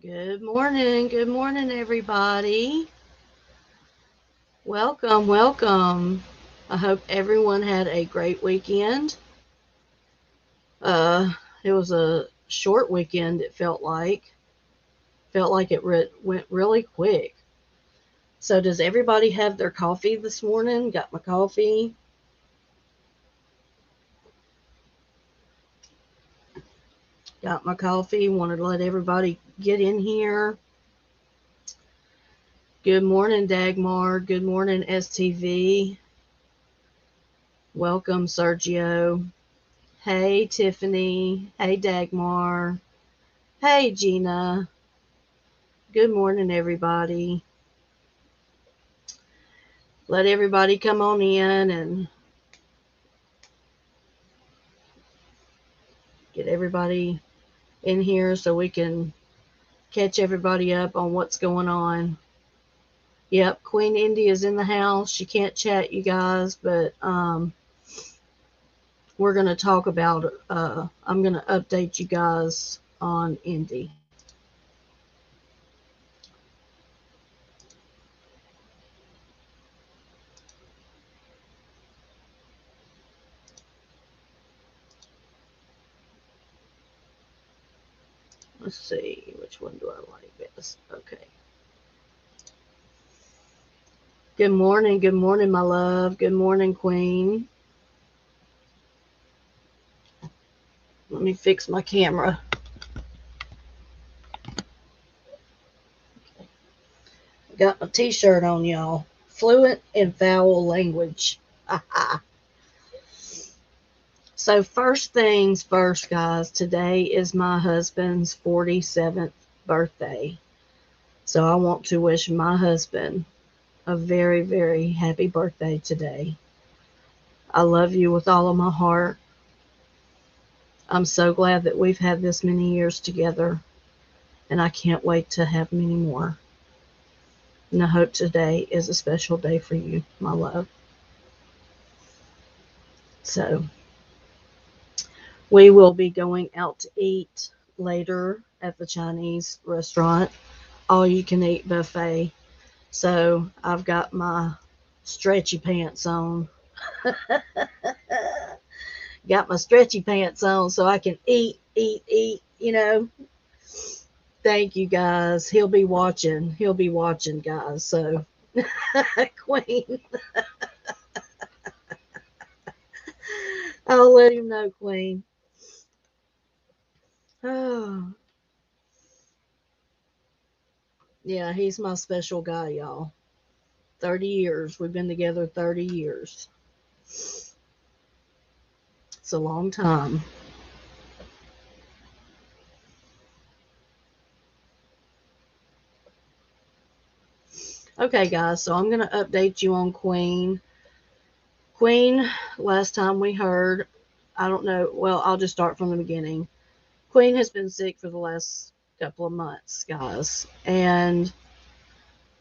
Good morning, everybody. Welcome, welcome. I hope everyone had a great weekend. Uh, it was a short weekend. It felt like it went really quick. So, does everybody have their coffee this morning? Got my coffee. Got my coffee. Wanted to let everybody get in here. Good morning, Dagmar. Good morning, STV. Welcome, Sergio. Hey, Tiffany. Hey, Dagmar. Hey, Gina. Good morning, everybody. Let everybody come on in and get everybody in here so we can catch everybody up on what's going on. Yep, Queen India is in the house. She can't chat, you guys, but we're going to talk about, I'm going to update you guys on Indy. Let's see, which one do I like best? Okay. Good morning, my love. Good morning, Queen. Let me fix my camera. Got my t-shirt on, y'all. Fluent in foul language. So first things first, guys. Today is my husband's 47th birthday. So I want to wish my husband a very, very happy birthday today. I love you with all of my heart. I'm so glad that we've had this many years together, and I can't wait to have many more. And I hope today is a special day for you, my love. So we will be going out to eat later at the Chinese restaurant, all you can eat buffet. So I've got my stretchy pants on. Got my stretchy pants on so I can eat. Thank you guys. He'll be watching. He'll be watching, guys. So, Queen, I'll let him know, Queen. Oh, yeah, he's my special guy, y'all. 30 years. We've been together 30 years. It's a long time. Okay, guys, so I'm going to update you on Queen. Queen, last time we heard, I don't know, well, I'll just start from the beginning. Queen has been sick for the last couple of months, guys, and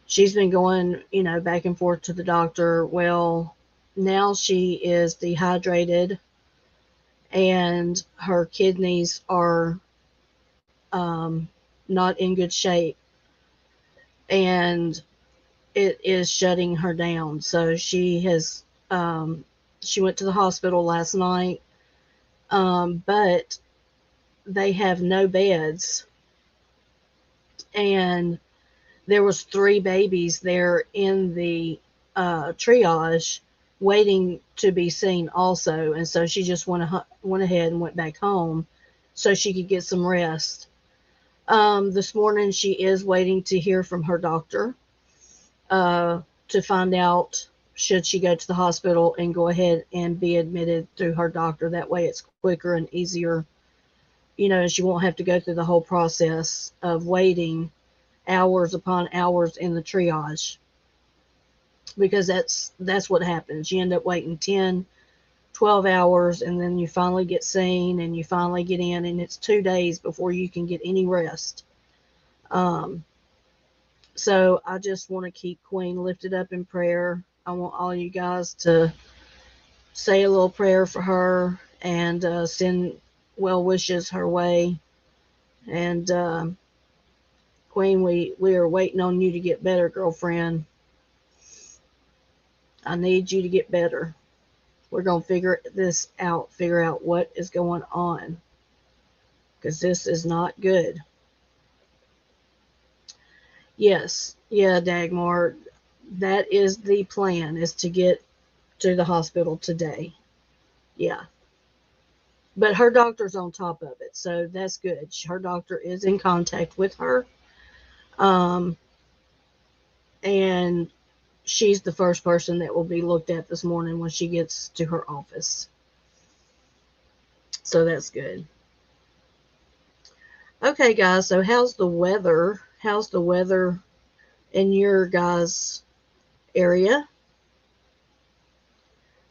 she's been going, back and forth to the doctor. Well, now she is dehydrated and her kidneys are um, not in good shape, and it is shutting her down. So she went to the hospital last night, but they have no beds, and there was three babies there in the triage waiting to be seen also, and so she just went ahead and went back home so she could get some rest. This morning she is waiting to hear from her doctor uh, to find out should she go to the hospital and go ahead and be admitted through her doctor. That way it's quicker and easier, and she won't have to go through the whole process of waiting hours upon hours in the triage, because that's what happens. You end up waiting 10, 12 hours, and then you finally get seen and you finally get in, and it's 2 days before you can get any rest. um, so I just want to keep Queen lifted up in prayer. I want all you guys to say a little prayer for her and send well wishes her way. And Queen, we are waiting on you to get better, girlfriend. I need you to get better. We're going to figure this out, figure out what is going on, because this is not good. Yes, yeah, Dagmar, that is the plan, is to get to the hospital today. Yeah. But her doctor's on top of it, so that's good. Her doctor is in contact with her. Um, and she's the first person that will be looked at this morning when she gets to her office. So that's good. Okay, guys, so how's the weather? How's the weather in your guys' area?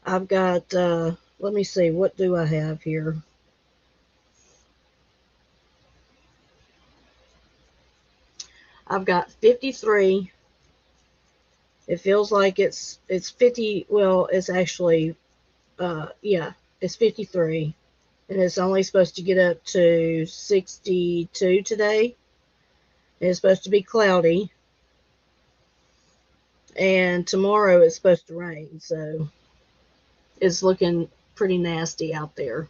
I've got, let me see, what do I have here? I've got 53. It feels like it's 50. Well, it's actually, yeah, it's 53. And it's only supposed to get up to 62 today. And it's supposed to be cloudy. And tomorrow it's supposed to rain. So it's looking pretty nasty out there.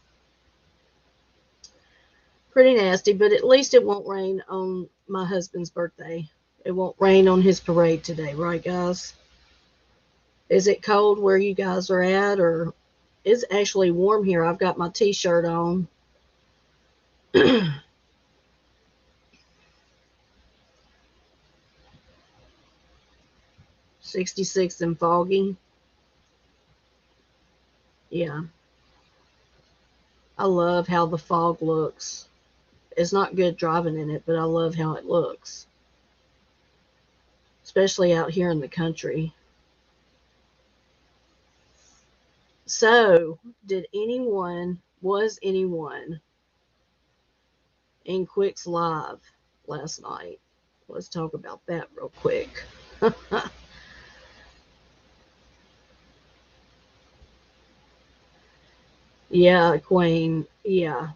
Pretty nasty, but at least it won't rain on my husband's birthday. It won't rain on his parade today, right, guys? Is it cold where you guys are at, or it's actually warm here? I've got my t-shirt on. 66 and foggy. Yeah. I love how the fog looks. It's not good driving in it, but I love how it looks, especially out here in the country. So, was anyone in Quick's live last night? Let's talk about that real quick. Yeah, Queen. Yeah.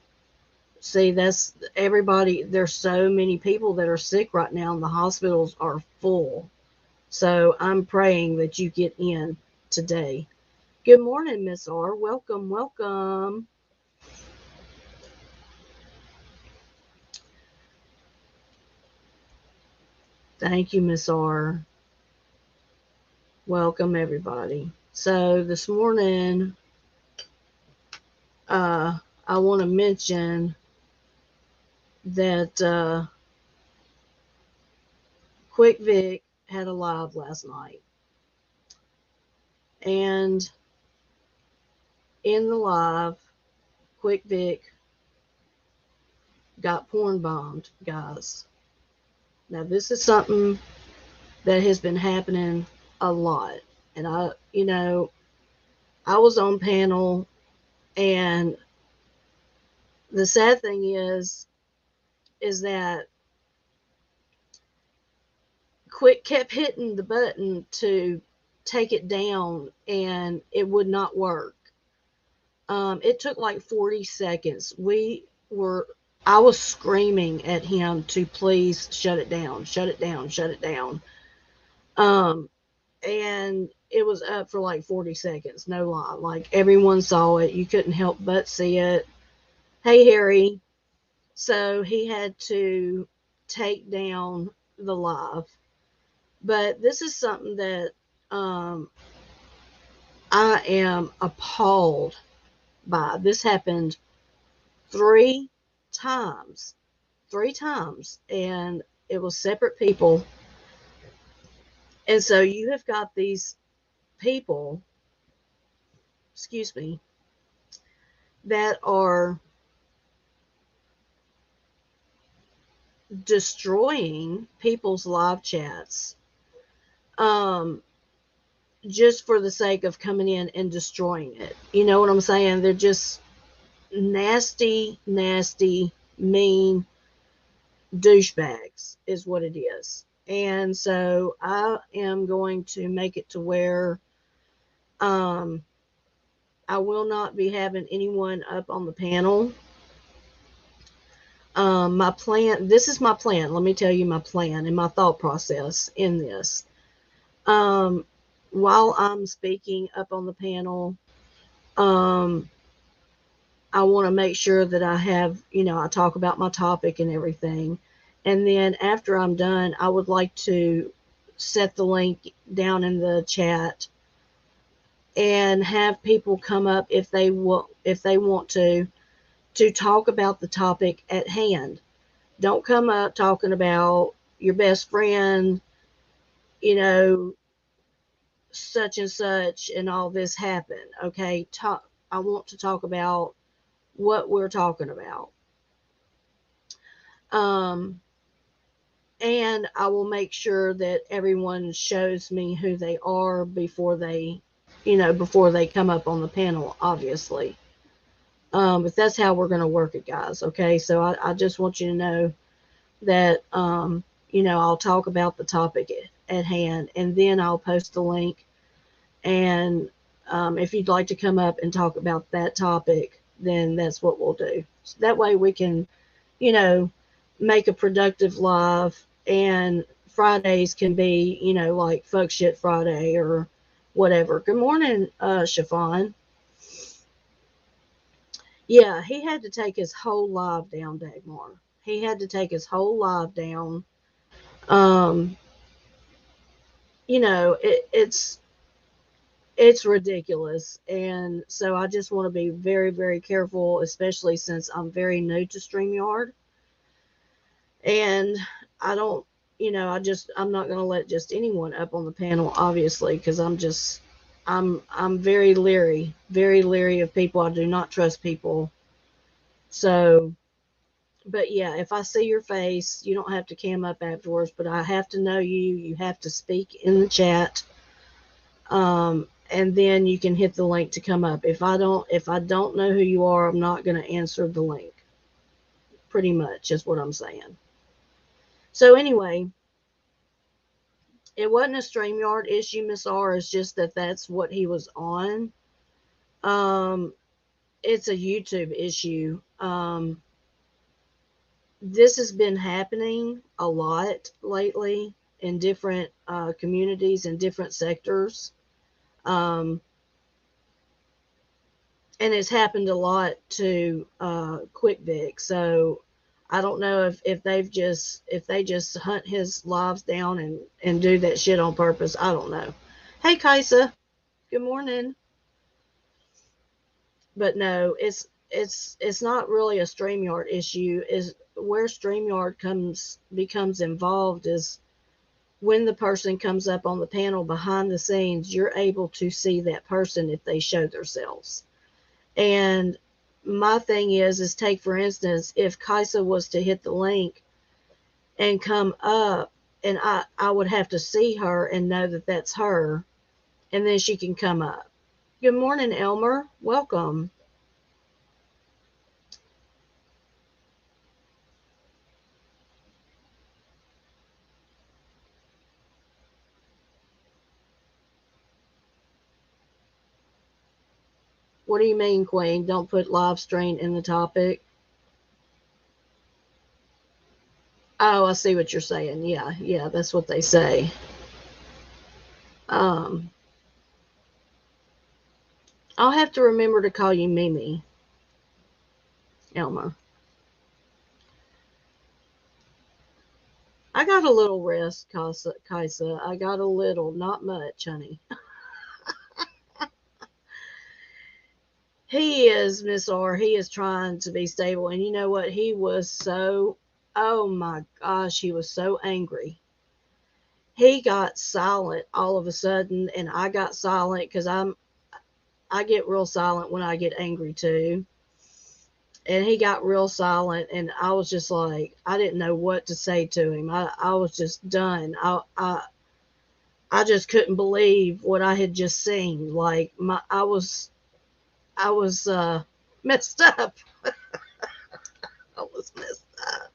See, that's everybody. There's so many people that are sick right now, and the hospitals are full. So I'm praying that you get in today. Good morning, Miss R. Welcome, welcome. Thank you, Miss R. Welcome, everybody. So this morning, I want to mention that Quick Vic had a live last night. And in the live, Quick Vic got porn bombed, guys. Now, this is something that has been happening a lot. And I was on panel, and the sad thing is that Quick kept hitting the button to take it down, and it would not work. It took like 40 seconds. I was screaming at him to please shut it down, shut it down, shut it down. And it was up for like 40 seconds, no lie. Like, everyone saw it. You couldn't help but see it. Hey, Harry. So he had to take down the live. But this is something that I am appalled by. This happened three times. Three times. And it was separate people. And so you have got these people, excuse me, that are destroying people's live chats, just for the sake of coming in and destroying it. You know what I'm saying? They're just nasty, nasty, mean douchebags is what it is. And so I am going to make it to where I will not be having anyone up on the panel My plan, this is my plan. Let me tell you my plan and my thought process in this. Um, while I'm speaking up on the panel, um, I want to make sure that I have, I talk about my topic and everything. And then after I'm done, I would like to set the link down in the chat and have people come up if they want to talk about the topic at hand. Don't come up talking about your best friend, you know, such and such and all this happened. Okay, talk. I want to talk about what we're talking about. Um, and I will make sure that everyone shows me who they are before they come up on the panel, obviously. But that's how we're going to work it, guys. Okay, so I just want you to know that, I'll talk about the topic at hand, and then I'll post the link. And if you'd like to come up and talk about that topic, then that's what we'll do. So that way we can, you know, make a productive live, and Fridays can be, like Fuck Shit Friday or whatever. Good morning, Chiffon. Yeah, he had to take his whole live down, Dagmar. He had to take his whole live down. Um, it's ridiculous, and so I just want to be very, very careful, especially since I'm very new to StreamYard, and I don't, I'm not going to let just anyone up on the panel, obviously, because I'm very leery of people. I do not trust people. So, but yeah, if I see your face, you don't have to cam up afterwards, but I have to know you. You have to speak in the chat. And then you can hit the link to come up. If I don't know who you are, I'm not going to answer the link. Pretty much is what I'm saying. So anyway, it wasn't a StreamYard issue, Miss R. It's just that that's what he was on. Um, it's a YouTube issue. This has been happening a lot lately in different communities and different sectors. Um, and it's happened a lot to Quick Vic. So I don't know if they just hunt his lives down and do that shit on purpose. I don't know. Hey Kaisa, good morning. But no, it's not really a StreamYard issue. Is where StreamYard becomes involved is when the person comes up on the panel behind the scenes, you're able to see that person if they show themselves. And my thing is take for instance, if Kaisa was to hit the link and come up, and I would have to see her and know that that's her, and then she can come up. Good morning, Elmer. Welcome. What do you mean, Queen? Don't put live stream in the topic. Oh, I see what you're saying. Yeah, that's what they say. Um, I'll have to remember to call you Mimi, Elmer. I got a little rest, Kaisa. I got a little, not much, honey. He is, Miss R. He is trying to be stable. And you know what? He was so, oh my gosh, he was so angry. He got silent all of a sudden, and I got silent because I get real silent when I get angry too. And he got real silent, and I was just like, I didn't know what to say to him. I was just done. I just couldn't believe what I had just seen. Like I was messed up. I was messed up.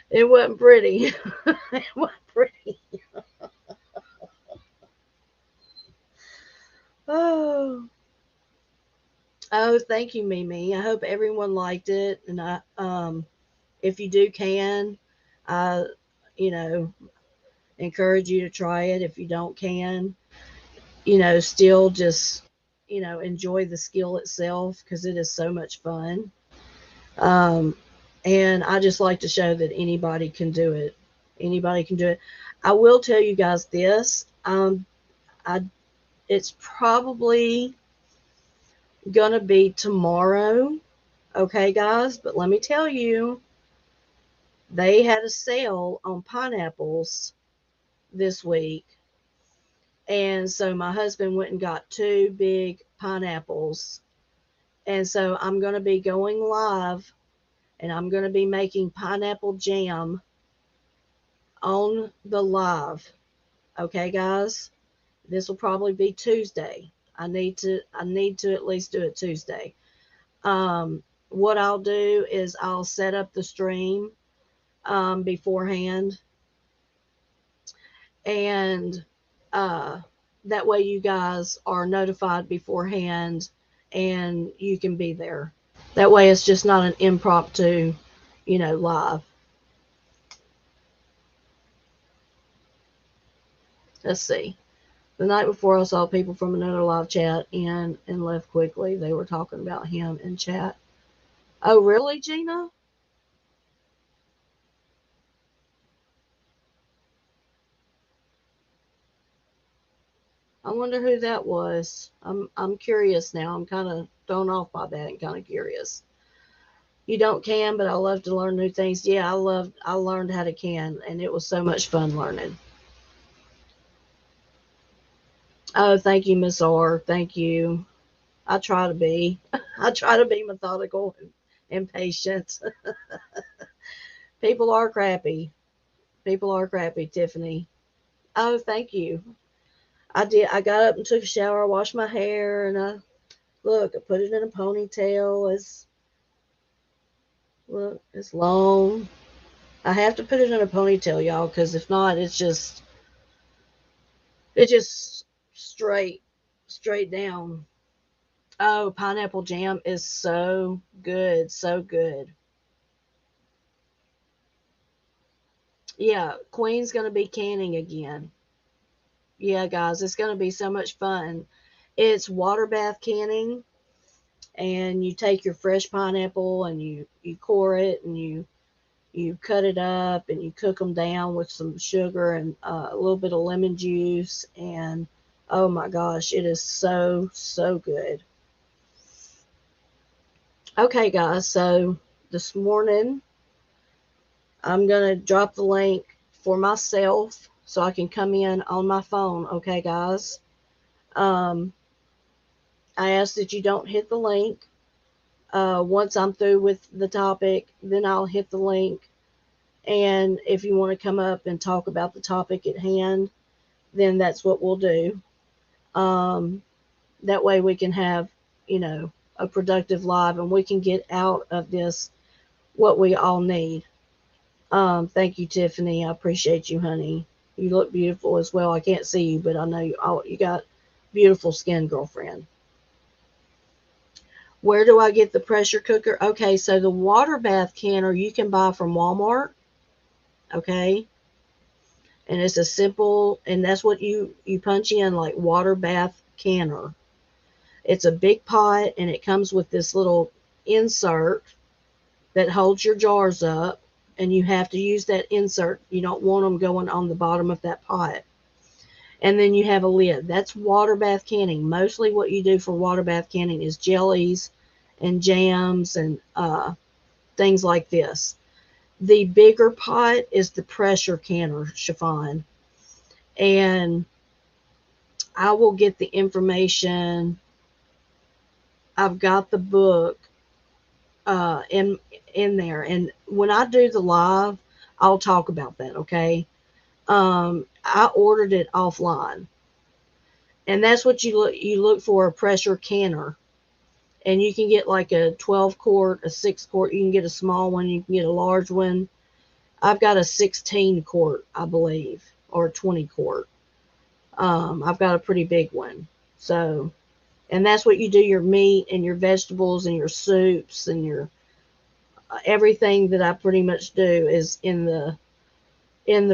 It wasn't pretty. It wasn't pretty. Oh. Oh, thank you, Mimi. I hope everyone liked it, and if you do I, you know, encourage you to try it. If you don't still just, enjoy the skill itself because it is so much fun. Um, and I just like to show that anybody can do it. Anybody can do it. I will tell you guys this. I It's probably gonna be tomorrow. Okay, guys, but let me tell you, they had a sale on pineapples this week. And so my husband went and got two big pineapples. And so I'm going to be going live and I'm going to be making pineapple jam on the live. Okay, guys? This will probably be Tuesday. I need to at least do it Tuesday. What I'll do is I'll set up the stream beforehand, and uh, that way you guys are notified beforehand and you can be there. That way it's just not an impromptu, live. Let's see. The night before, I saw people from another live chat and left quickly. They were talking about him in chat. Oh, really, Gina? I wonder who that was. I'm curious now. I'm kind of thrown off by that and kind of curious. You don't can, but I love to learn new things. Yeah, I learned how to can, and it was so much fun learning. Oh, thank you, Miss R. Thank you. I try to be. I try to be methodical and patient. People are crappy. People are crappy, Tiffany. Oh, thank you. I did. I got up and took a shower. I washed my hair, and I put it in a ponytail. It's long. I have to put it in a ponytail, y'all, because if not, it's just straight down. Oh, pineapple jam is so good, so good. Yeah, Queen's gonna be canning again. Yeah, guys, it's gonna be so much fun. It's water bath canning, and you take your fresh pineapple and you core it and you cut it up and you cook them down with some sugar and a little bit of lemon juice, and oh my gosh, it is so good. Okay, guys, so this morning I'm gonna drop the link for myself so I can come in on my phone. Okay, guys. Um, I ask that you don't hit the link. Once I'm through with the topic, then I'll hit the link. And if you want to come up and talk about the topic at hand, then that's what we'll do. Um, that way we can have, a productive live and we can get out of this what we all need. Thank you, Tiffany. I appreciate you, honey. You look beautiful as well. I can't see you, but I know you got beautiful skin, girlfriend. Where do I get the pressure cooker? Okay, so the water bath canner you can buy from Walmart. Okay, and it's a simple, and that's what you punch in, like water bath canner. It's a big pot, and it comes with this little insert that holds your jars up, and you have to use that insert. You don't want them going on the bottom of that pot. And then you have a lid. That's water bath canning. Mostly what you do for water bath canning is jellies and jams and things like this. The bigger pot is the pressure canner, chiffon. And I will get the information. I've got the book uh, in in there, and when I do the live, I'll talk about that. Okay, I ordered it offline, and that's what you look for, a pressure canner, and you can get like a 12 quart, a 6 quart. You can get a small one, you can get a large one. I've got a 16 quart, I believe, or 20 quart. I've got a pretty big one, so And that's what you do your meat and your vegetables and your soups and your everything that I pretty much do is in the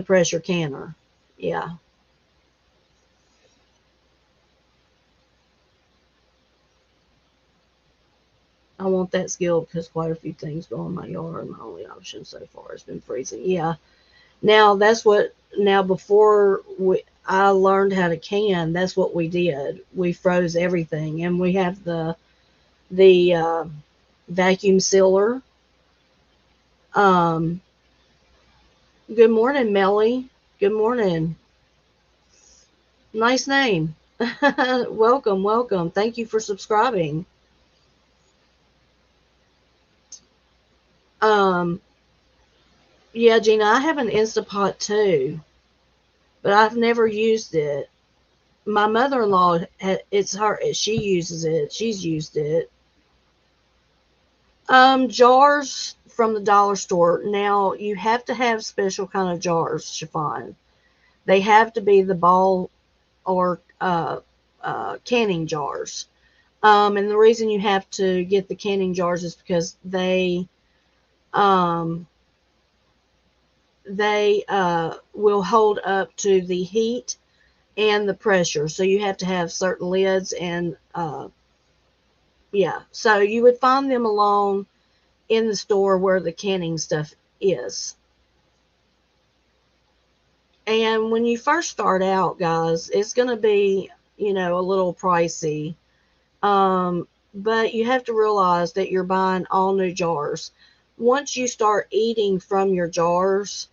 pressure canner. Yeah. I want that skill because quite a few things go in my yard. My only option so far has been freezing. Yeah. Now that's what. Now before I learned how to can, that's what we did. We froze everything, and we have the vacuum sealer. Um, Good morning, Melly. Good morning. Nice name. Welcome, welcome. Thank you for subscribing. Um, yeah, Gina, I have an Instapot too, but I've never used it. My mother-in-law, it's her. She uses it. She's used it. Jars from the dollar store. Now you have to have special kind of jars, chiffon. They have to be the ball or canning jars. And the reason you have to get the canning jars is because um, they will hold up to the heat and the pressure. So you have to have certain lids and yeah. So you would find them along in the store where the canning stuff is. And when you first start out, guys, it's going to be, a little pricey. But you have to realize that you're buying all new jars. Once you start eating from your jars,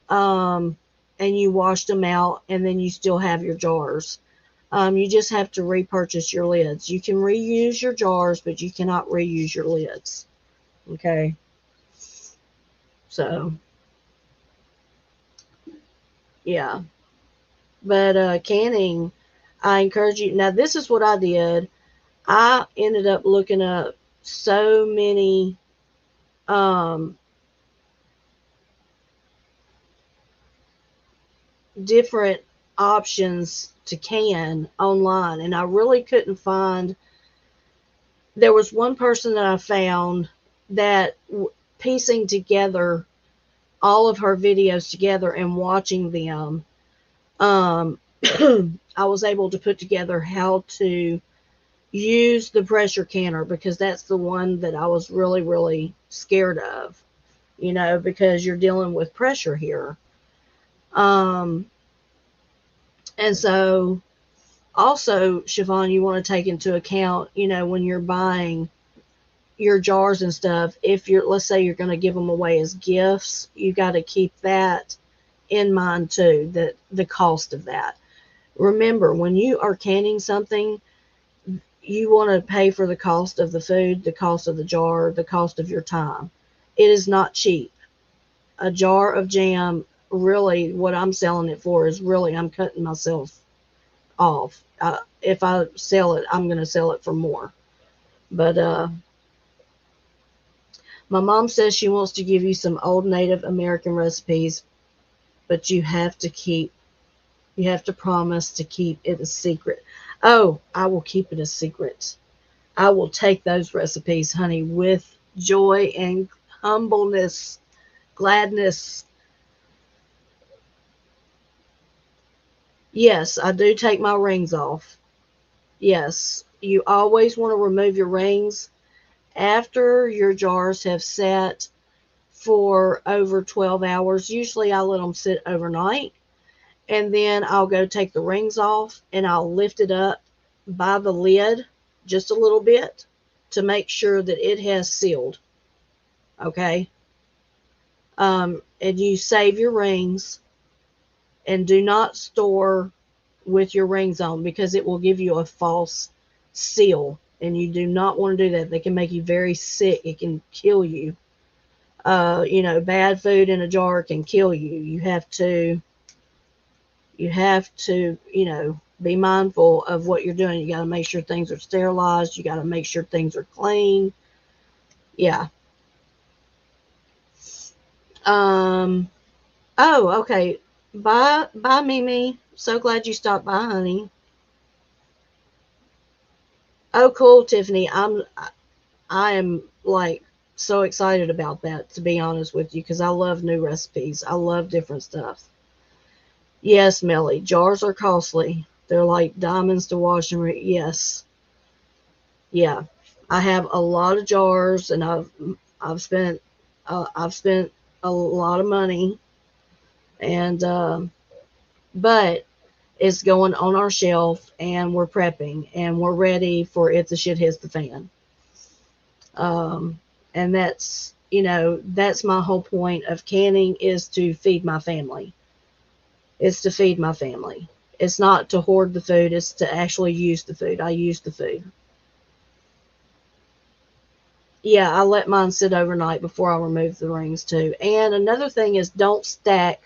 and you wash them out, and then you still have your jars, you just have to repurchase your lids. You can reuse your jars, but you cannot reuse your lids. Okay. So, yeah. But canning, I encourage you. Now, this is what I did. I ended up looking up so many um, different options to can online, and I really couldn't find. There was one person that I found that piecing together all of her videos together and watching them, um, I was able to put together how to use the pressure canner because that's the one that I was really, really scared of, because you're dealing with pressure here. Um, and so also, Siobhan, you want to take into account, when you're buying your jars and stuff, if let's say you're going to give them away as gifts, you got to keep that in mind too, that the cost of that. Remember, when you are canning something, you want to pay for the cost of the food, the cost of the jar, the cost of your time. It is not cheap. A jar of jam, really, what I'm selling it for is really, I'm cutting myself off. If I sell it, I'm going to sell it for more. But my mom says she wants to give you some old Native American recipes, but you have to promise to keep it a secret. Oh, I will keep it a secret. I will take those recipes, honey, with joy and humbleness, gladness. Yes, I do take my rings off. Yes, you always want to remove your rings after your jars have sat for over 12 hours. Usually I let them sit overnight, and then I'll go take the rings off and I'll lift it up by the lid just a little bit to make sure that it has sealed. Okay. And you save your rings and do not store with your rings on because it will give you a false seal. And you do not want to do that. They can make you very sick. It can kill you. Bad food in a jar can kill you. You have to, be mindful of what you're doing. You got to make sure things are sterilized. You got to make sure things are clean. Yeah. Um, oh, okay. Bye, Mimi. So glad you stopped by, honey. Oh, cool, Tiffany. I am like so excited about that, to be honest with you, because I love new recipes. I love different stuff. Yes, Melly, jars are costly. They're like diamonds to wash and yes, yeah. I have a lot of jars, and I've spent I've spent a lot of money, and but it's going on our shelf, and we're prepping, and we're ready for if the shit hits the fan. Um, and that's my whole point of canning is to feed my family. It's to feed my family. It's not to hoard the food. It's to actually use the food. I use the food. Yeah, I let mine sit overnight before I remove the rings too. And another thing is don't stack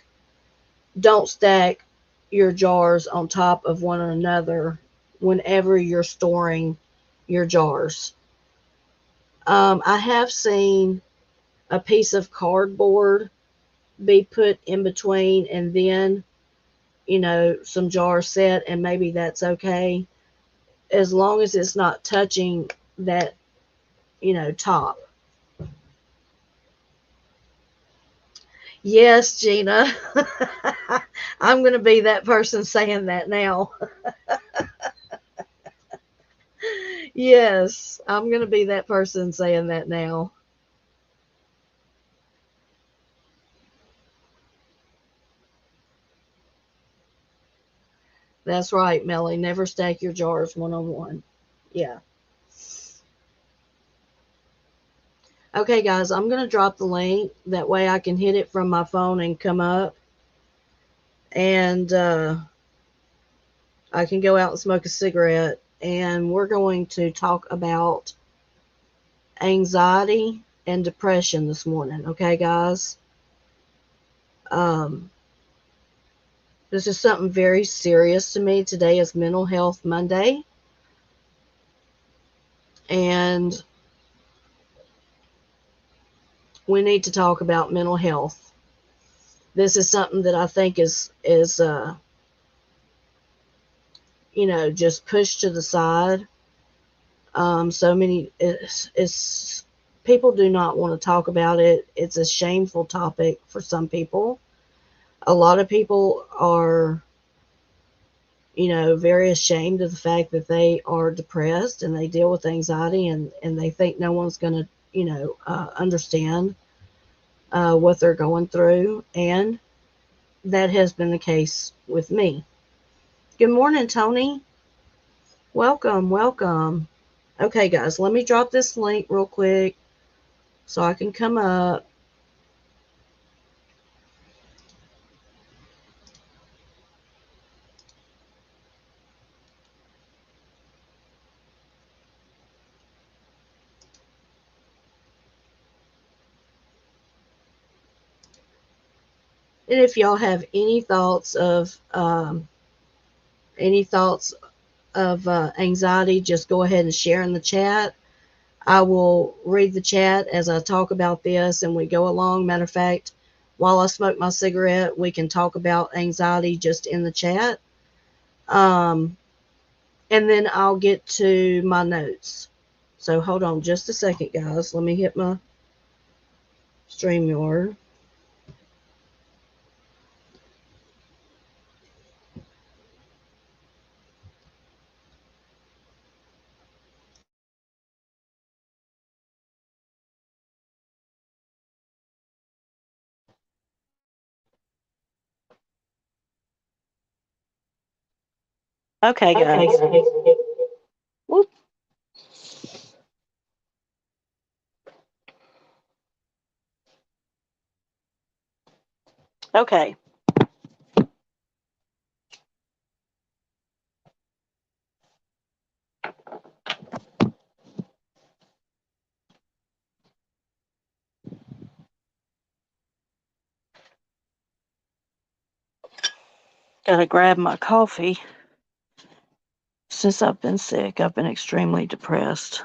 your jars on top of one another whenever you're storing your jars. I have seen a piece of cardboard be put in between, and then some jars set, and maybe that's okay as long as it's not touching that top. Yes, Gina. I'm going to be that person saying that now. Yes, I'm going to be that person saying that now. That's right, Melly. Never stack your jars one on one. Yeah. Okay, guys, I'm going to drop the link. That way I can hit it from my phone and come up. And I can go out and smoke a cigarette. And we're going to talk about anxiety and depression this morning. Okay, guys? Um, this is something very serious to me. Today is Mental Health Monday. And we need to talk about mental health. This is something that I think is just pushed to the side. So many it's people do not want to talk about it. It's a shameful topic for some people. A lot of people are very ashamed of the fact that they are depressed and they deal with anxiety, and they think no one's going to understand what they're going through, and that has been the case with me. Good morning, Tony. Welcome, welcome. Okay, guys, let me drop this link real quick so I can come up. And if y'all have any thoughts of anxiety, just go ahead and share in the chat. I will read the chat as I talk about this and we go along. Matter of fact, while I smoke my cigarette, we can talk about anxiety just in the chat. Um, and then I'll get to my notes. So hold on just a second, guys. Let me hit my StreamYard. Okay, guys. Whoop. Okay. Gotta grab my coffee. Since I've been sick, I've been extremely depressed.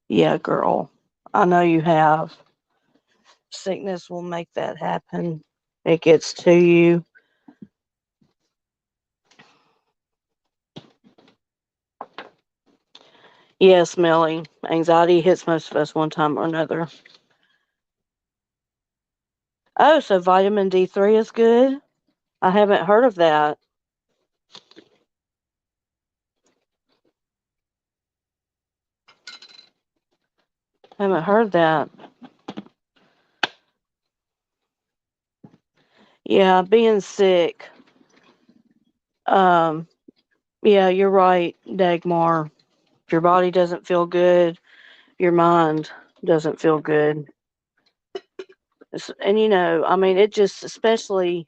Yeah, girl. I know you have. Sickness will make that happen. It gets to you. Yes, Melly. Anxiety hits most of us one time or another. Oh, so vitamin D3 is good? I haven't heard of that. Haven't heard that. Yeah, being sick. Um, yeah, you're right, Dagmar. If your body doesn't feel good, your mind doesn't feel good. And I mean, it just, especially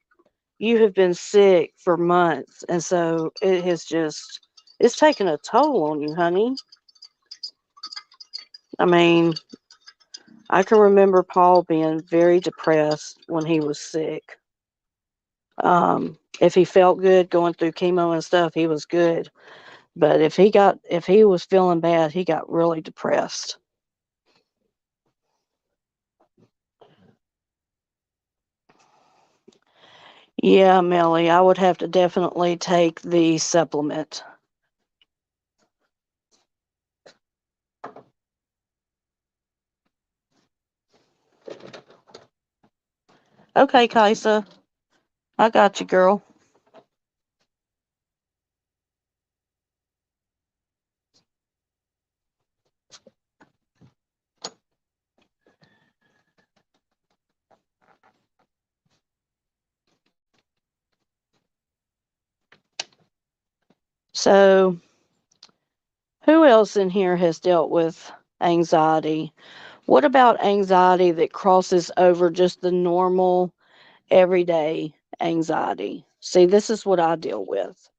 you have been sick for months, and so it has just, it's taken a toll on you, honey. I mean, I can remember Paul being very depressed when he was sick. If he felt good going through chemo and stuff, he was good. But if he was feeling bad, he got really depressed. Yeah, Melly, I would have to definitely take the supplement. Okay, Kaisa, I got you, girl. So, who else in here has dealt with anxiety? What about anxiety that crosses over just the normal, everyday anxiety? See, this is what I deal with.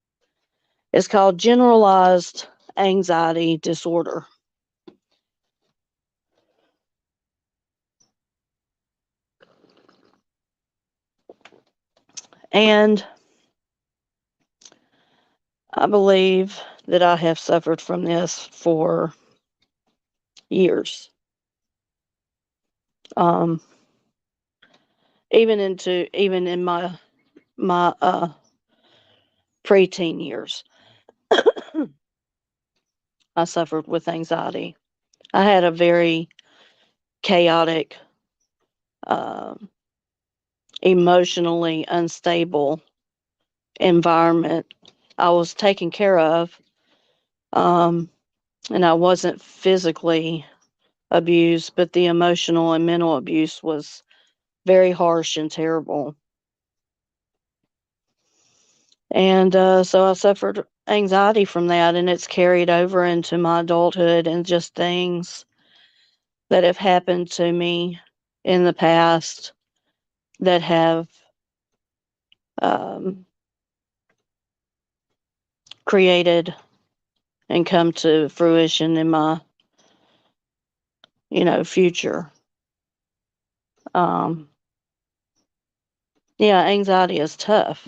It's called generalized anxiety disorder. And I believe that I have suffered from this for years. Um, even in my preteen years, I suffered with anxiety. I had a very chaotic, um, emotionally unstable environment I was taken care of, um, and I wasn't physically abused, but the emotional and mental abuse was very harsh and terrible. And so I suffered anxiety from that, and it's carried over into my adulthood and just things that have happened to me in the past that have um, created and come to fruition in my, future. Um, yeah, anxiety is tough.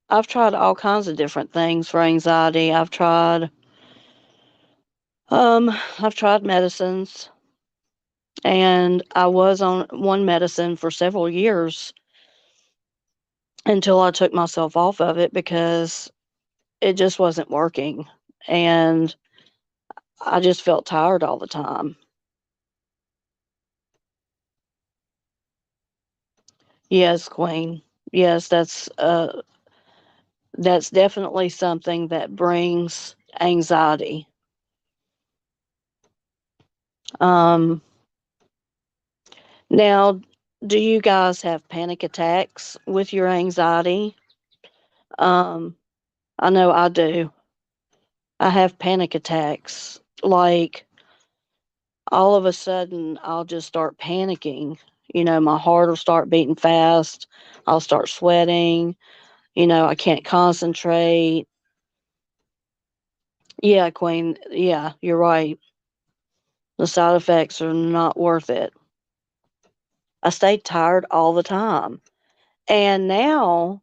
I've tried all kinds of different things for anxiety. I've tried medicines, and I was on one medicine for several years until I took myself off of it because it just wasn't working, and I just felt tired all the time. Yes, Queen. Yes, that's definitely something that brings anxiety. Um, Now, do you guys have panic attacks with your anxiety? Um, I know I do. I have panic attacks. Like, all of a sudden, I'll just start panicking. My heart will start beating fast. I'll start sweating. I can't concentrate. Yeah, Queen. Yeah, you're right. The side effects are not worth it. I stayed tired all the time. And now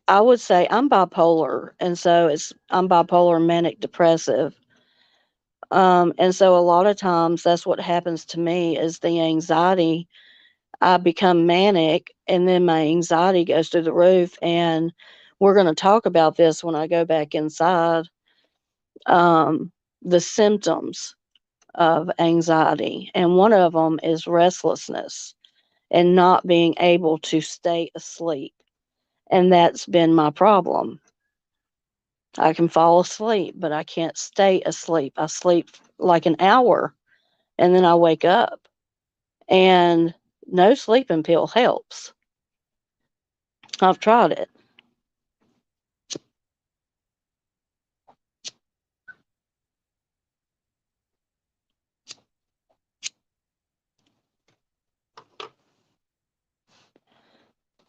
I would say I'm bipolar, and so I'm bipolar manic depressive. And so a lot of times that's what happens to me is the anxiety. I become manic, and then my anxiety goes through the roof. And we're going to talk about this when I go back inside. um, the symptoms of anxiety, and one of them is restlessness and not being able to stay asleep. And that's been my problem. I can fall asleep, but I can't stay asleep. I sleep like an hour and then I wake up. And no sleeping pill helps. I've tried it.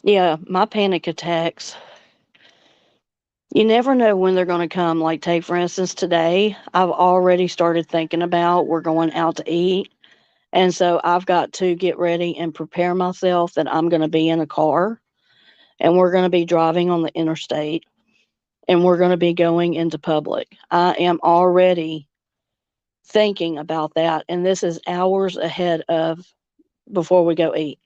Yeah, my panic attacks, you never know when they're going to come. Like, take for instance, today, I've already started thinking about we're going out to eat. And so I've got to get ready and prepare myself that I'm going to be in a car and we're going to be driving on the interstate and we're going to be going into public. I am already thinking about that. And this is hours ahead of before we go eat.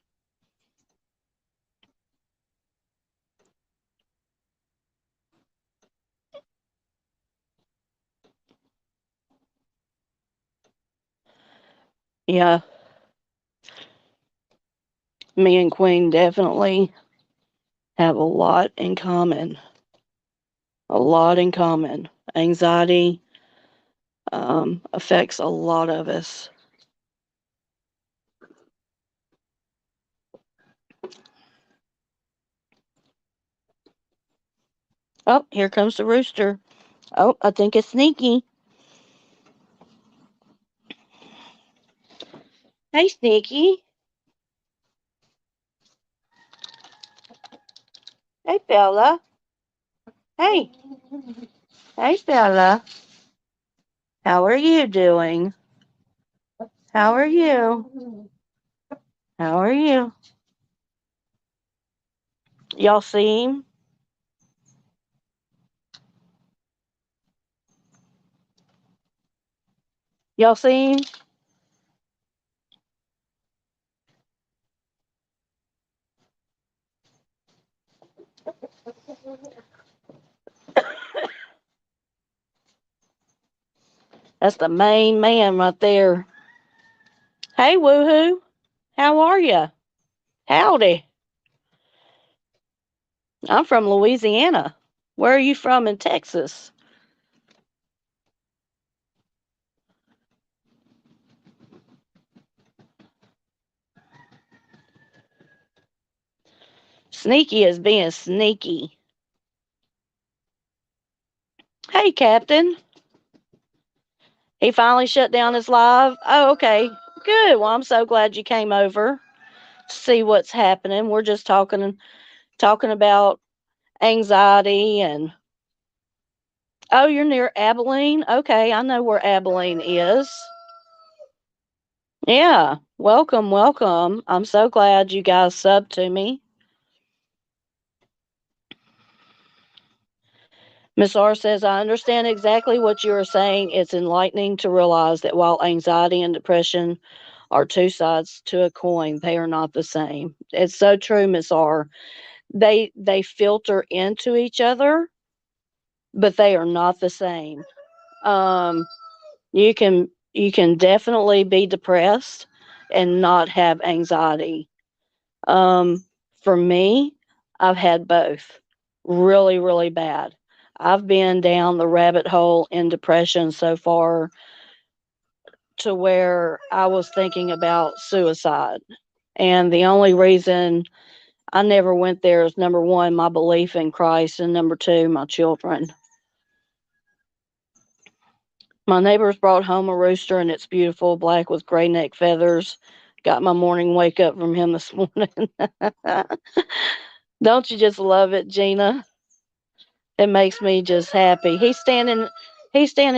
Yeah, me and Queen definitely have a lot in common. A lot in common. Anxiety affects a lot of us. Oh, here comes the rooster. Oh, I think it's Sneaky. Hey, Sneaky. Hey, fella. Hey. Hey, fella. How are you doing? How are you? How are you? Y'all see him? Y'all see him? That's the main man right there. Hey, woohoo. How are you? Howdy. I'm from Louisiana. Where are you from in Texas? Sneaky is being sneaky. Hey, Captain. He finally shut down his live. Oh, okay. Good. Well, I'm so glad you came over to see what's happening. We're just talking about anxiety and oh, you're near Abilene? Okay, I know where Abilene is. Yeah. Welcome, welcome. I'm so glad you guys subbed to me. Miss R says, I understand exactly what you are saying. It's enlightening to realize that while anxiety and depression are two sides to a coin, they are not the same. It's so true, Miss R. They filter into each other, but they are not the same. Um, you can definitely be depressed and not have anxiety. Um, for me, I've had both really, really bad. I've been down the rabbit hole in depression so far to where I was thinking about suicide. And the only reason I never went there is number one, my belief in Christ, and number two, my children. My neighbors brought home a rooster and it's beautiful, black with gray neck feathers. Got my morning wake up from him this morning. Don't you just love it, Gina? It makes me just happy. He's standing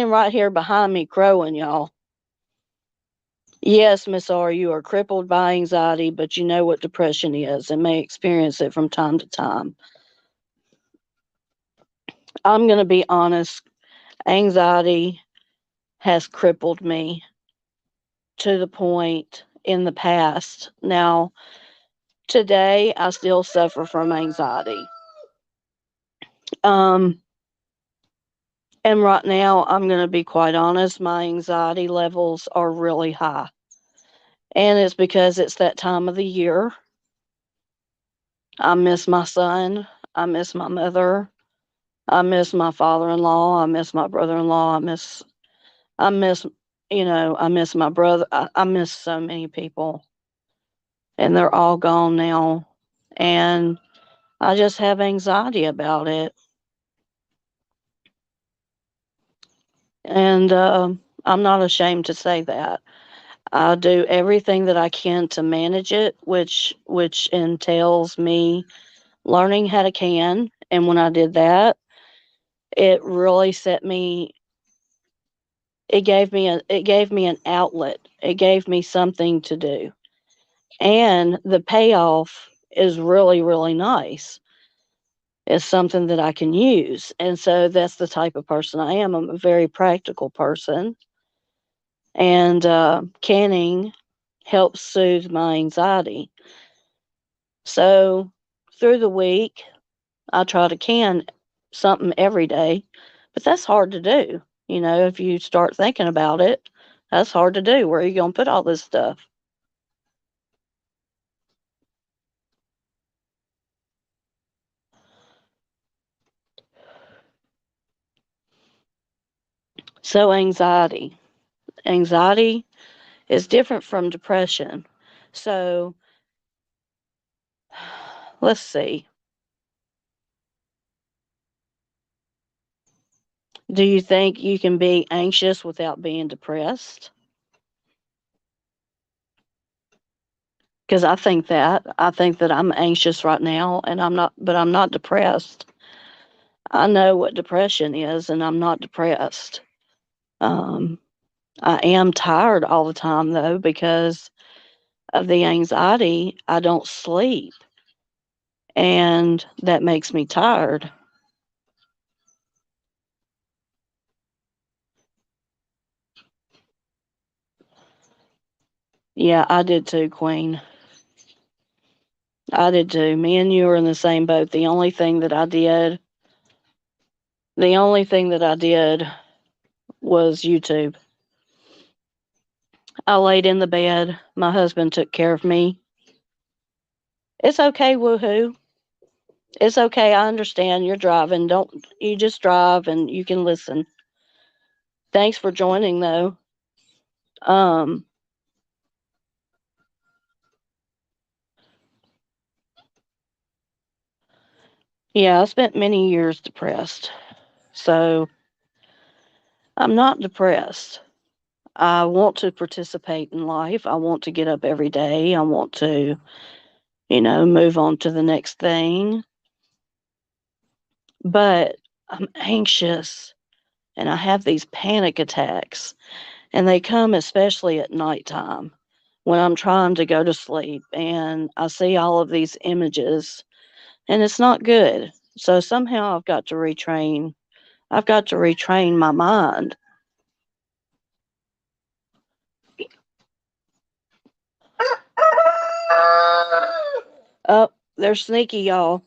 right here behind me crowing, y'all. Yes, Miss R, you are crippled by anxiety, but you know what depression is and may experience it from time to time. I'm going to be honest, anxiety has crippled me to the point in the past. Now, today, I still suffer from anxiety. Um, And right now, I'm going to be quite honest, my anxiety levels are really high. And it's because it's that time of the year. I miss my son. I miss my mother. I miss my father-in-law. I miss my brother-in-law. I miss, I miss my brother. I miss so many people, and they're all gone now. And I just have anxiety about it. And I'm not ashamed to say that. I do everything that I can to manage it, which entails me learning how to can. And when I did that, it really set me. It gave me an outlet. It gave me something to do, and the payoff is really really nice. It's something that I can use, and so that's the type of person I am. I'm a very practical person, and canning helps soothe my anxiety. So through the week, I try to can something every day, but that's hard to do. If you start thinking about it, that's hard to do. Where are you going to put all this stuff? So, anxiety. Anxiety is different from depression. So, let's see. Do you think you can be anxious without being depressed? Because I think that I'm anxious right now, and I'm not depressed. I know what depression is, and I'm not depressed. Um, I am tired all the time though because of the anxiety. I don't sleep, and that makes me tired. Yeah, I did too, Queen. I did too. Me and you are in the same boat. The only thing that I did was YouTube. I laid in the bed. My husband took care of me. It's okay, woohoo. It's okay. I understand you're driving. Don't you just drive and you can listen. Thanks for joining though. Um yeah, I spent many years depressed. So, I'm not depressed. I want to participate in life. I want to get up every day. I want to, move on to the next thing. But I'm anxious and I have these panic attacks, and they come especially at nighttime when I'm trying to go to sleep and I see all of these images, and it's not good. So somehow I've got to retrain. I've got to retrain my mind. Oh, they're sneaky, y'all.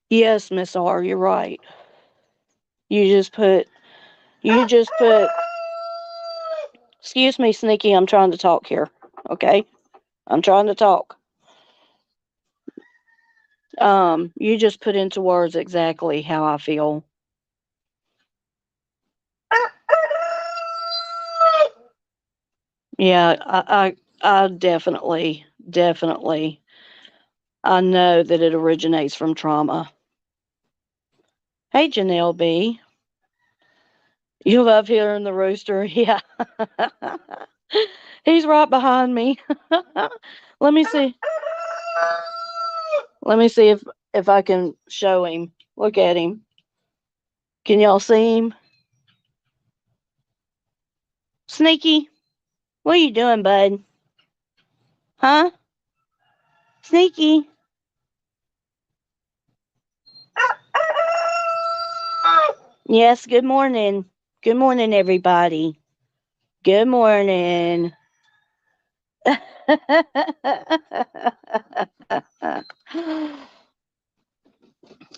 Yes, Miss R, you're right. You just put, you just put, excuse me, Sneaky, I'm trying to talk here. Okay? I'm trying to talk. You just put into words exactly how I feel. Yeah, I definitely, I know that it originates from trauma. Hey, Janelle B. You love hearing the rooster? Yeah. He's right behind me. Let me see. Let me see if I can show him. Look at him. Can y'all see him? Sneaky, what are you doing, bud? Huh? Sneaky. Yes, good morning. Good morning, everybody. Good morning.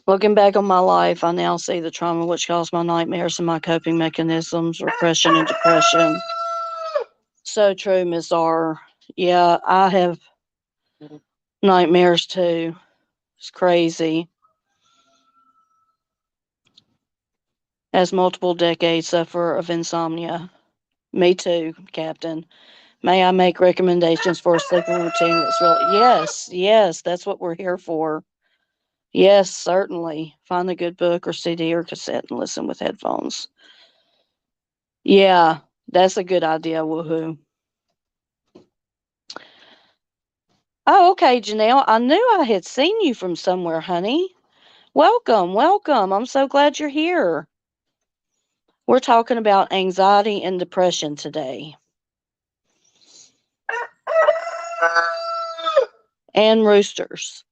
Looking back on my life, I now see the trauma which caused my nightmares and my coping mechanisms, repression and depression. So true, Miss R. Yeah, I have nightmares too. It's crazy. As multiple decades suffer of insomnia. Me too, Captain. May I make recommendations for a sleeping routine that's really. Yes, yes, that's what we're here for. Yes, certainly. Find a good book or CD or cassette and listen with headphones. Yeah, that's a good idea. Woohoo. Oh, okay, Janelle. I knew I had seen you from somewhere, honey. Welcome, welcome. I'm so glad you're here. We're talking about anxiety and depression today. And roosters.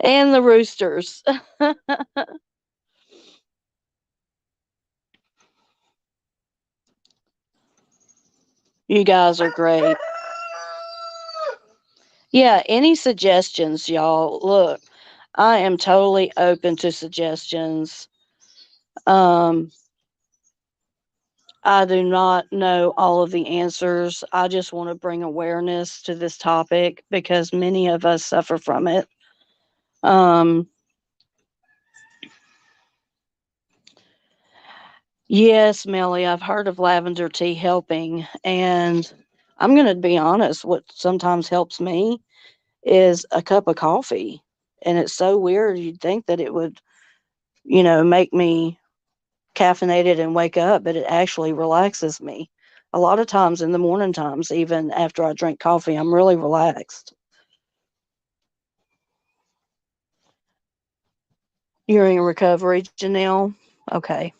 And the roosters. You guys are great. Yeah, any suggestions, y'all? Look, I am totally open to suggestions. Um, I do not know all of the answers. I just want to bring awareness to this topic because many of us suffer from it. Um, yes, Melly, I've heard of lavender tea helping, and I'm going to be honest, what sometimes helps me is a cup of coffee. And it's so weird. You'd think that it would, make me caffeinated and wake up, but it actually relaxes me. A lot of times in the morning times, even after I drink coffee, I'm really relaxed. You're in recovery, Janelle? Okay.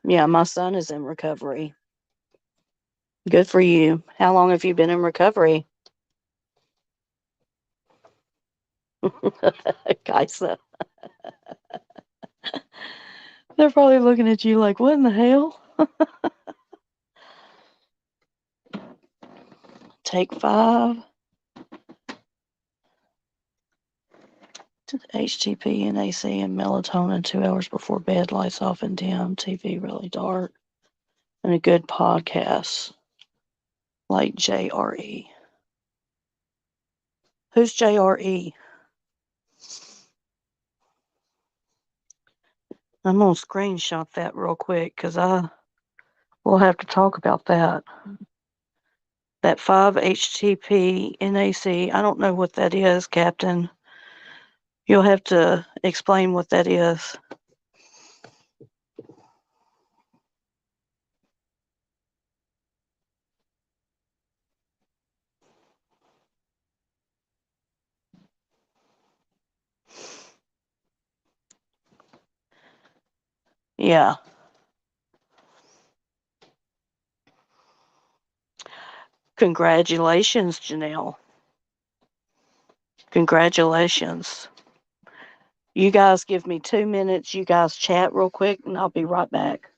Yeah, my son is in recovery. Good for you. How long have you been in recovery? Kaisa. They're probably looking at you like, what in the hell? Take 5. HTP and AC and melatonin 2 hours before bed, lights off and dim, TV really dark, and a good podcast like JRE. Who's JRE? I'm going to screenshot that real quick because we'll have to talk about that. That 5 HTP NAC. I don't know what that is, Captain. You'll have to explain what that is. Yeah. Congratulations, Janelle. Congratulations. You guys give me 2 minutes. You guys chat real quick, and I'll be right back.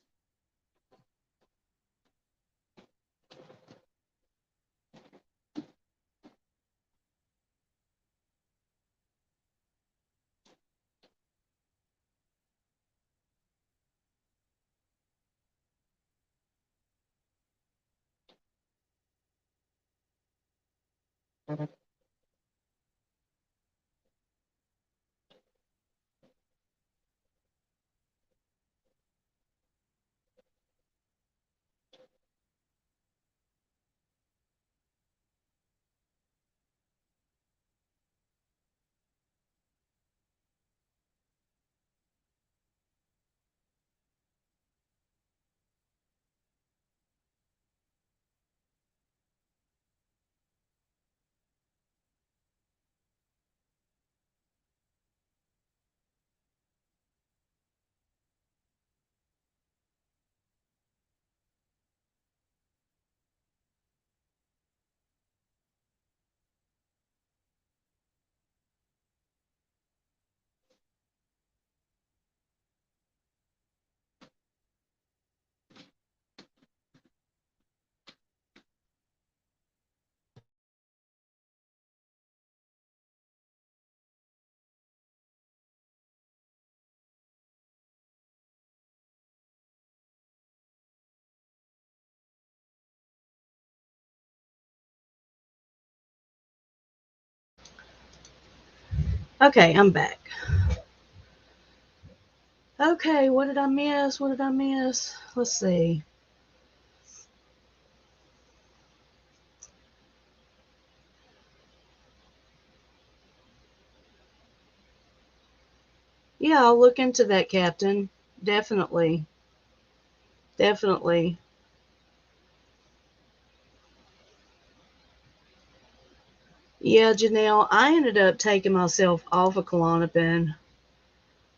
Okay, I'm back. Okay, what did I miss? What did I miss? Let's see. Yeah, I'll look into that, Captain. Definitely. Definitely. Yeah, Janelle, I ended up taking myself off of Klonopin.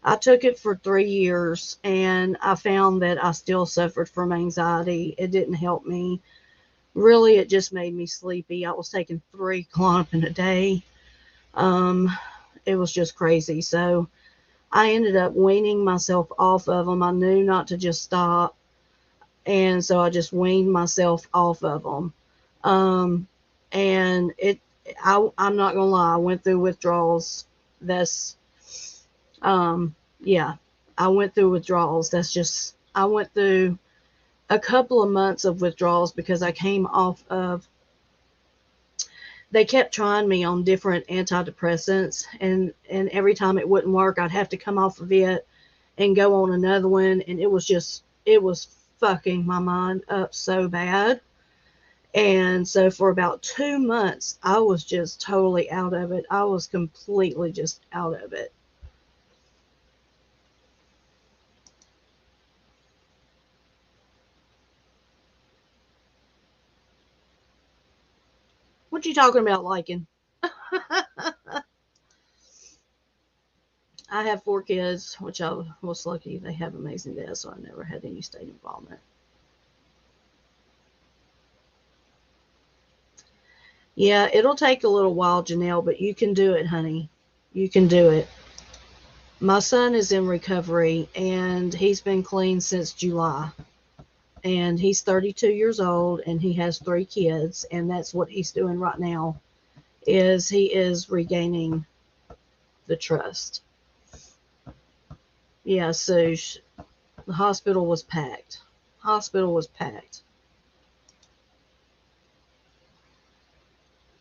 I took it for 3 years and I found that I still suffered from anxiety. It didn't help me. Really, it just made me sleepy. I was taking 3 Klonopin a day. Um, it was just crazy. So I ended up weaning myself off of them. I knew not to just stop. And so I just weaned myself off of them. Um, and I'm not gonna lie, I went through withdrawals. That's, yeah, I went through withdrawals. That's just, I went through a couple of months of withdrawals because I came off of, they kept trying me on different antidepressants, and every time it wouldn't work, I'd have to come off of it and go on another one, and it was fucking my mind up so bad. And so for about 2 months, I was just totally out of it. I was completely just out of it. What you talking about, liking? I have 4 kids, which I was lucky they have amazing dads, so I never had any state involvement. Yeah, it'll take a little while, Janelle, but you can do it, honey. You can do it. My son is in recovery and he's been clean since July. And he's 32 years old and he has 3 kids, and that's what he's doing right now is he is regaining the trust. Yeah, so the hospital was packed. Hospital was packed.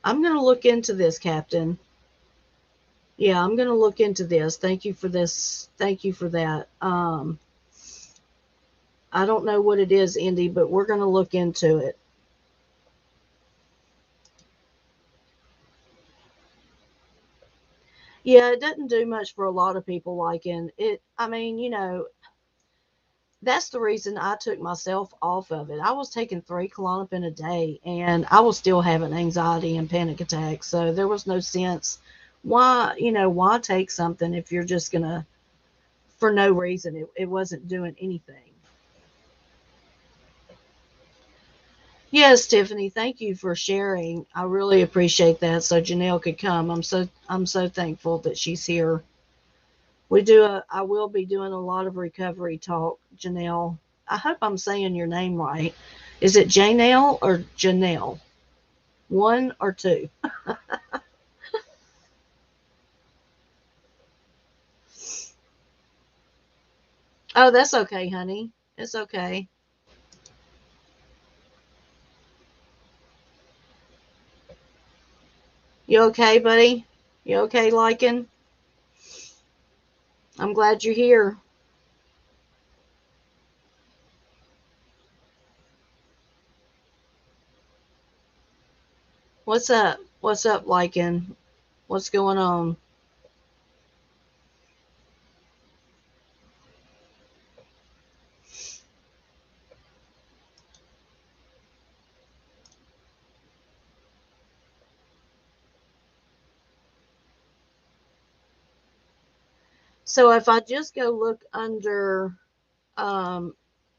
I'm going to look into this, Captain. Yeah, I'm going to look into this. Thank you for this. Thank you for that. I don't know what it is, Indy, but we're going to look into it. Yeah, it doesn't do much for a lot of people liking it. I mean, that's the reason I took myself off of it. I was taking 3 Klonopin a day and I was still having anxiety and panic attacks. So there was no sense why take something if you're just going to, for no reason, it wasn't doing anything. Yes, Tiffany, thank you for sharing. I really appreciate that. So Janelle could come. I'm so thankful that she's here. I will be doing a lot of recovery talk, Janelle. I hope I'm saying your name right. Is it Janelle or Janelle? One or two? Oh, that's okay, honey. It's okay. You okay, buddy? You okay, liking? I'm glad you're here. What's up? What's up, liking? What's going on? So if I just go look under um,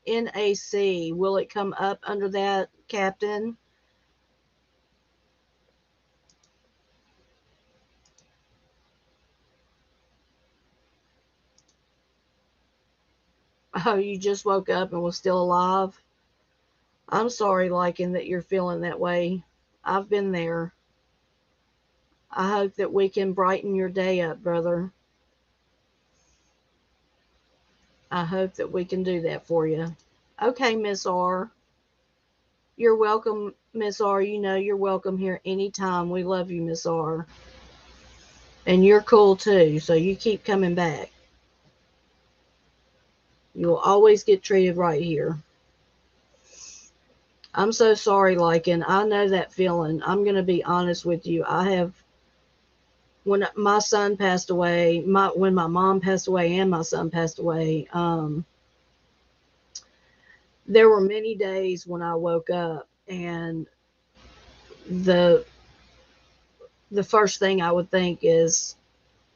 NAC, will it come up under that, Captain? Oh, you just woke up and was still alive? I'm sorry, liking that you're feeling that way. I've been there. I hope that we can brighten your day up, brother. I hope that we can do that for you. Okay, Miss R. You're welcome, Miss R. You know you're welcome here anytime. We love you, Miss R. And you're cool too, so you keep coming back. You will always get treated right here. I'm so sorry, Lycan. I know that feeling. I'm going to be honest with you. I have, when my son passed away, when my mom passed away and my son passed away, there were many days when I woke up and the the first thing I would think is,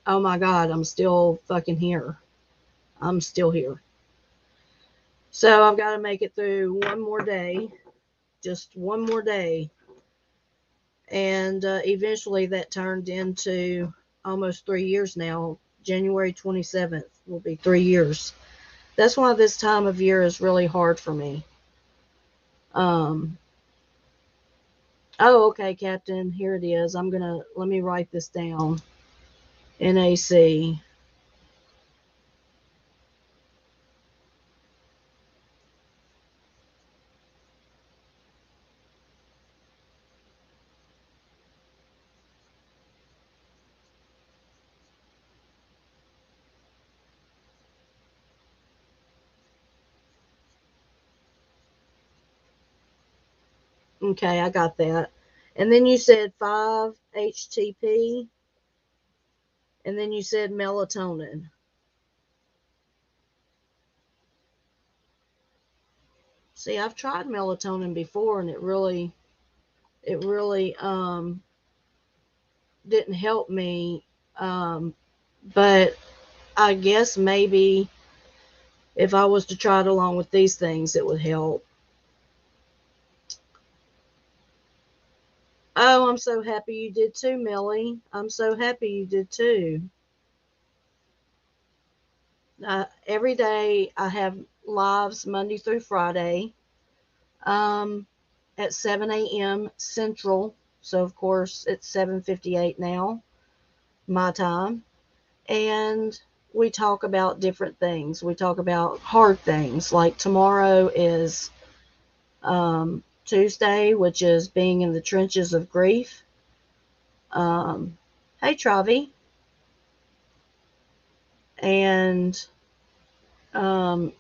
oh my God, I'm still fucking here. I'm still here. So I've got to make it through one more day, just one more day. And eventually that turned into almost 3 years now. January 27th will be 3 years. That's why this time of year is really hard for me. Um, oh, okay, Captain. Here it is. Let me write this down. NAC. Okay, I got that. And then you said 5-HTP, and then you said melatonin. See, I've tried melatonin before, and it really didn't help me. But I guess maybe if I was to try it along with these things, it would help. Oh, I'm so happy you did too, Millie. I'm so happy you did too. Every day I have lives Monday through Friday um, at 7 a.m. Central. So, of course, it's 7:58 now, my time. And we talk about different things. We talk about hard things. Like tomorrow is Tuesday, which is being in the trenches of grief. Um, hey, Travi. And, um,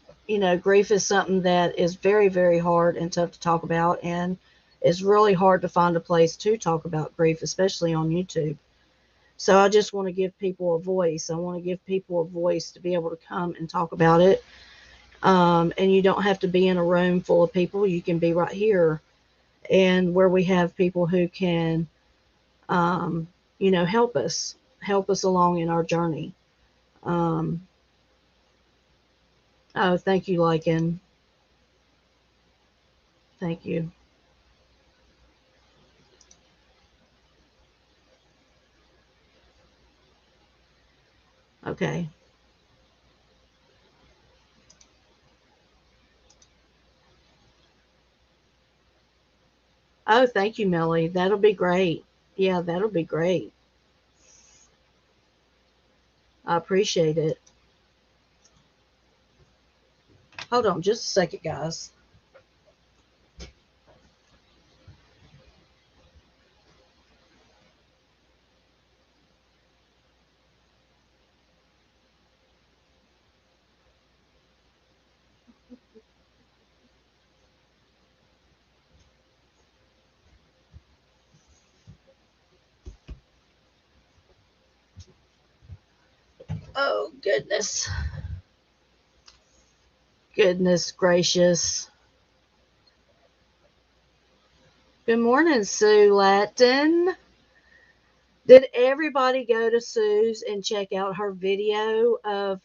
grief is something that is very, very hard and tough to talk about. And it's really hard to find a place to talk about grief, especially on YouTube. So I just want to give people a voice. I want to give people a voice to be able to come and talk about it. And you don't have to be in a room full of people. You can be right here, and where we have people who can, um, help us along in our journey. Um, oh, thank you, Lycan. Thank you. Okay. Oh, thank you, Melly. That'll be great. Yeah, that'll be great. I appreciate it. Hold on just a second, guys. Oh, goodness. Goodness gracious. Good morning, Sue Latin. Did everybody go to Sue's and check out her video of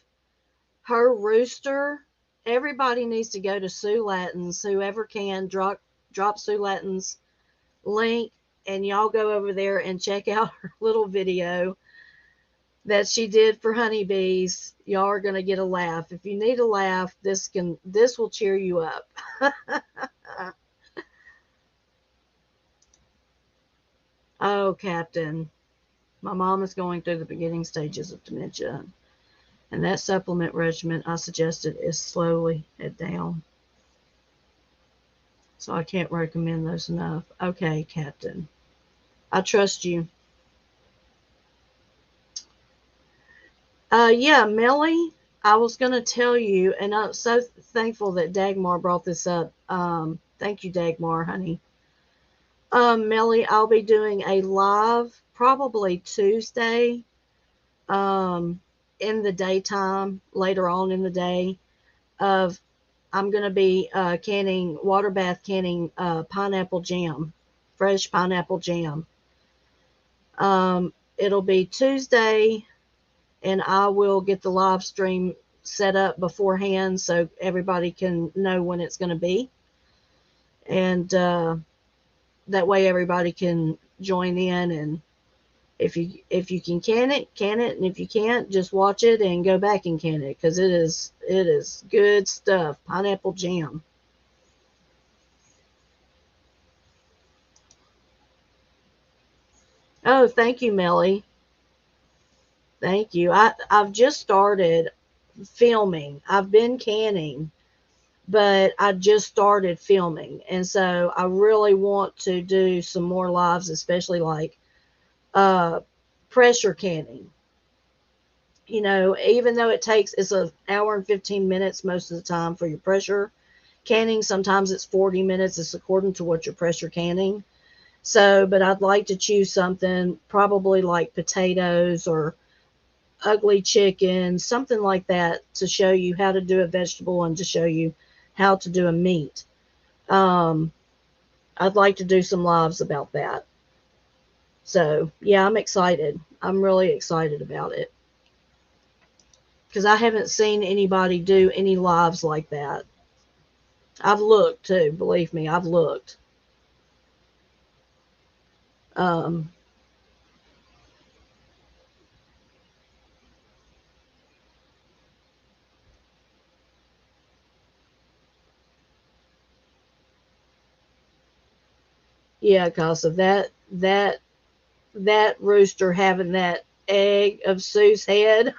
her rooster? Everybody needs to go to Sue Latin's. Whoever can, drop Sue Latin's link, and y'all go over there and check out her little video that she did for honeybees. Y'all are gonna get a laugh. If you need a laugh, this will cheer you up. Oh, Captain, my mom is going through the beginning stages of dementia, and that supplement regimen I suggested is slowly head down. So I can't recommend those enough. Okay, Captain. I trust you. Yeah, Melly, I was going to tell you, and I'm so thankful that Dagmar brought this up. Thank you, Dagmar, honey. Melly, I'll be doing a live probably Tuesday, um, in the daytime, later on in the day. Of I'm going to be canning water bath canning pineapple jam, fresh pineapple jam. It'll be Tuesday, and I will get the live stream set up beforehand so everybody can know when it's going to be, and that way everybody can join in. And if you can it, and if you can't, just watch it and go back and can it because it is good stuff. Pineapple jam. Oh, thank you, Melly. Thank you. I've just started filming. I've been canning, but I just started filming. And so I really want to do some more lives, especially like uh, pressure canning. Even though it's an hour and 15 minutes most of the time for your pressure canning, sometimes it's 40 minutes. It's according to what your pressure canning. So, but I'd like to choose something probably like potatoes or ugly chicken, something like that, to show you how to do a vegetable and to show you how to do a meat. Um, I'd like to do some lives about that. So, yeah, I'm excited. I'm really excited about it because I haven't seen anybody do any lives like that. I've looked too, believe me, I've looked. Um, yeah, cause of that rooster having that egg of Sue's head.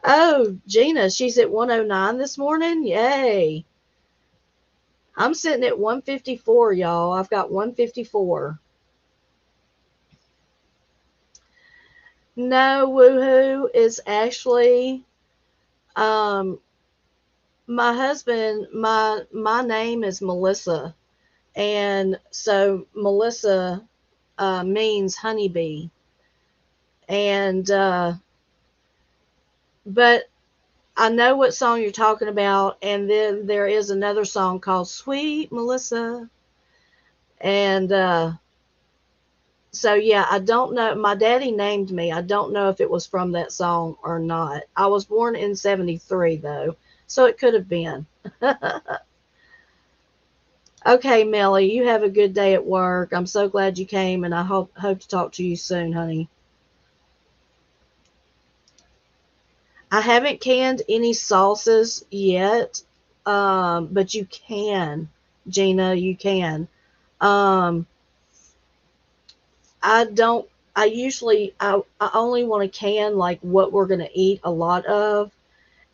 Oh, Gina, she's at 109 this morning. Yay. I'm sitting at 154, y'all. I've got 154. No, woohoo is actually um my husband, my name is Melissa. And so Melissa means honeybee. And but I know what song you're talking about, and then there is another song called Sweet Melissa. And so yeah, I don't know. My daddy named me. I don't know if it was from that song or not. I was born in 73 though, so it could have been. Okay, Melly, you have a good day at work. I'm so glad you came, and I hope to talk to you soon, honey. I haven't canned any salsas yet, but you can, Gina. You can. Um, I don't. I usually I only want to can like what we're gonna eat a lot of,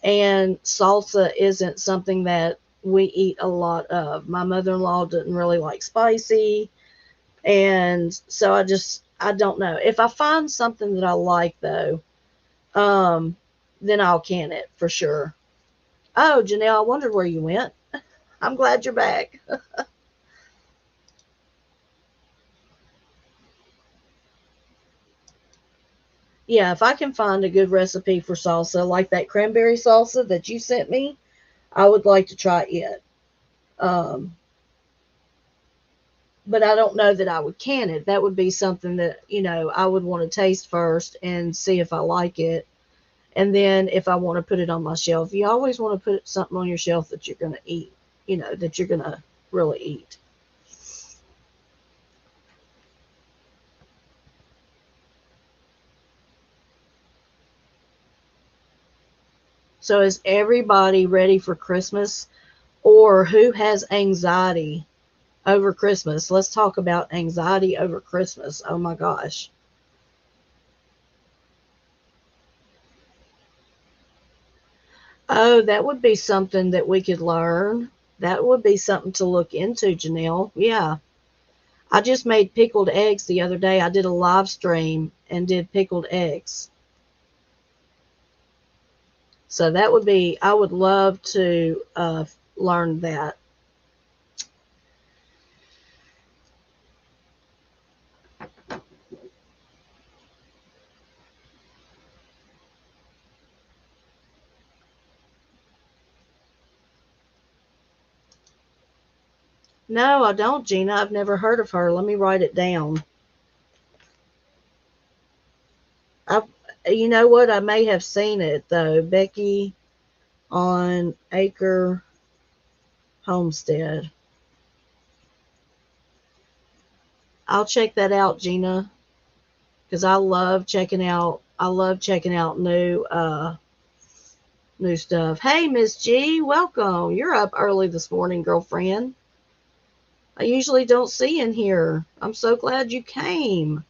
and salsa isn't something that we eat a lot of. My mother-in-law didn't really like spicy, and so I don't know. If I find something that I like though, um, then I'll can it for sure. Oh, Janelle, I wondered where you went. I'm glad you're back. Yeah, if I can find a good recipe for salsa, like that cranberry salsa that you sent me, I would like to try it. Um, but I don't know that I would can it. That would be something that, I would want to taste first and see if I like it. And then if I want to put it on my shelf, you always want to put something on your shelf that you're going to eat, that you're going to really eat. So is everybody ready for Christmas, or who has anxiety over Christmas? Let's talk about anxiety over Christmas. Oh my gosh. Oh, that would be something that we could learn. That would be something to look into, Janelle. Yeah. I just made pickled eggs the other day. I did a live stream and did pickled eggs. So that would be, I would love to learn that. No, I don't, Gina. I've never heard of her. Let me write it down. I, you know what? I may have seen it though. Becky on Acre Homestead. I'll check that out, Gina, because I love checking out. I love checking out new stuff. Hey, Miss G, welcome. You're up early this morning, girlfriend. I usually don't see in here. I'm so glad you came.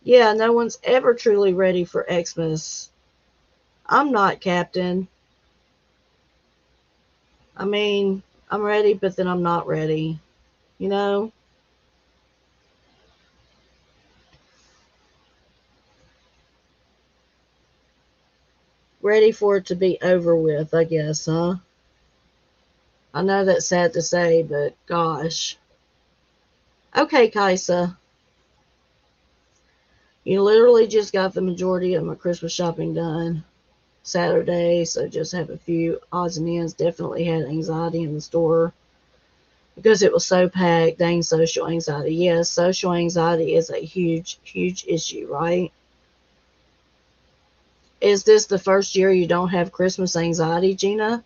Yeah, no one's ever truly ready for Xmas. I'm not, Captain. I mean, I'm ready, but then I'm not ready. You know? Ready for it to be over with, I guess, huh? I know that's sad to say, but gosh. Okay, Kaisa. You literally just got the majority of my Christmas shopping done Saturday, so just have a few odds and ends. Definitely had anxiety in the store because it was so packed. Dang, social anxiety. Yes, social anxiety is a huge, huge issue, right? Is this the first year you don't have Christmas anxiety, Gina?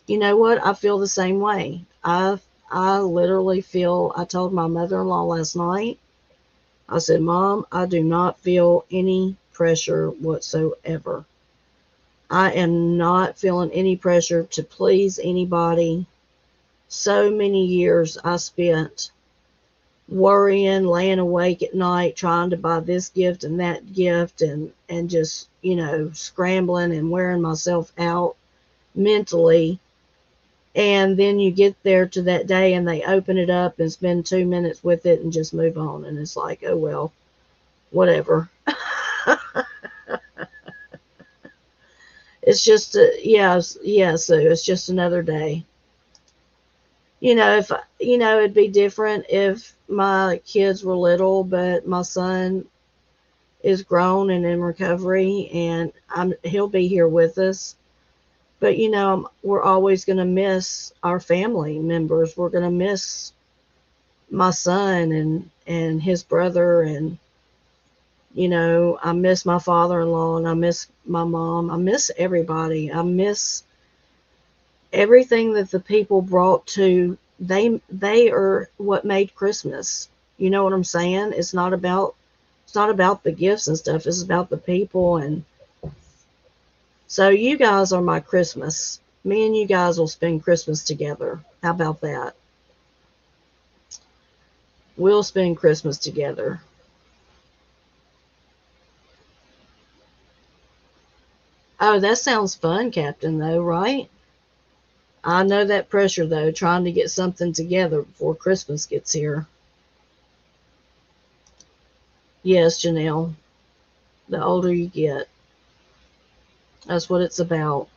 You know what? I feel the same way. I literally feel. I told my mother-in-law last night. I said, Mom, I do not feel any pressure whatsoever. I am not feeling any pressure to please anybody. So many years I spent worrying, laying awake at night, trying to buy this gift and that gift, and just, scrambling and wearing myself out mentally. And then you get there to that day and they open it up and spend 2 minutes with it and just move on. And it's like, oh, well, whatever. It's just, yeah, so it's just another day. If, it'd be different if my kids were little, but my son is grown and in recovery and he'll be here with us. But, we're always going to miss our family members. We're going to miss my son and his brother, and I miss my father-in-law, and I miss my mom. I miss everybody. I miss everything that the people brought to. They are what made Christmas. You know what I'm saying? It's not about the gifts and stuff. It's about the people. And so you guys are my Christmas. Me and you guys will spend Christmas together. How about that? We'll spend Christmas together. Oh, that sounds fun, Captain, though, right? I know that pressure, though, trying to get something together before Christmas gets here. Yes, Janelle, the older you get, that's what it's about.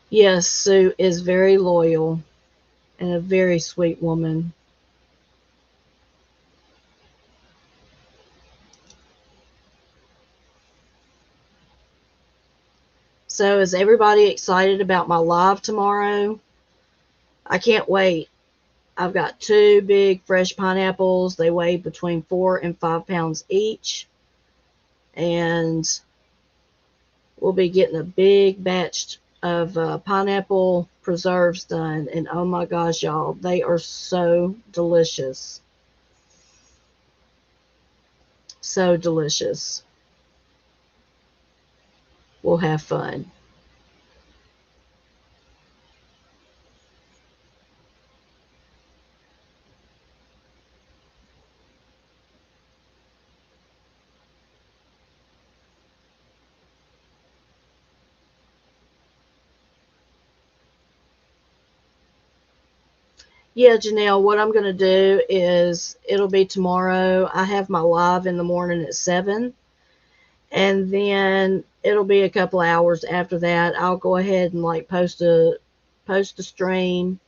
Yes, Sue is very loyal and a very sweet woman. So, is everybody excited about my live tomorrow? I can't wait. I've got two big fresh pineapples. They weigh between 4 and 5 pounds each. And we'll be getting a big batch of pineapple preserves done. And oh my gosh, y'all, they are so delicious. So delicious. We'll have fun. Yeah, Janelle, what I'm going to do is it'll be tomorrow. I have my live in the morning at 7, and then it'll be a couple hours after that. I'll go ahead and like post a stream.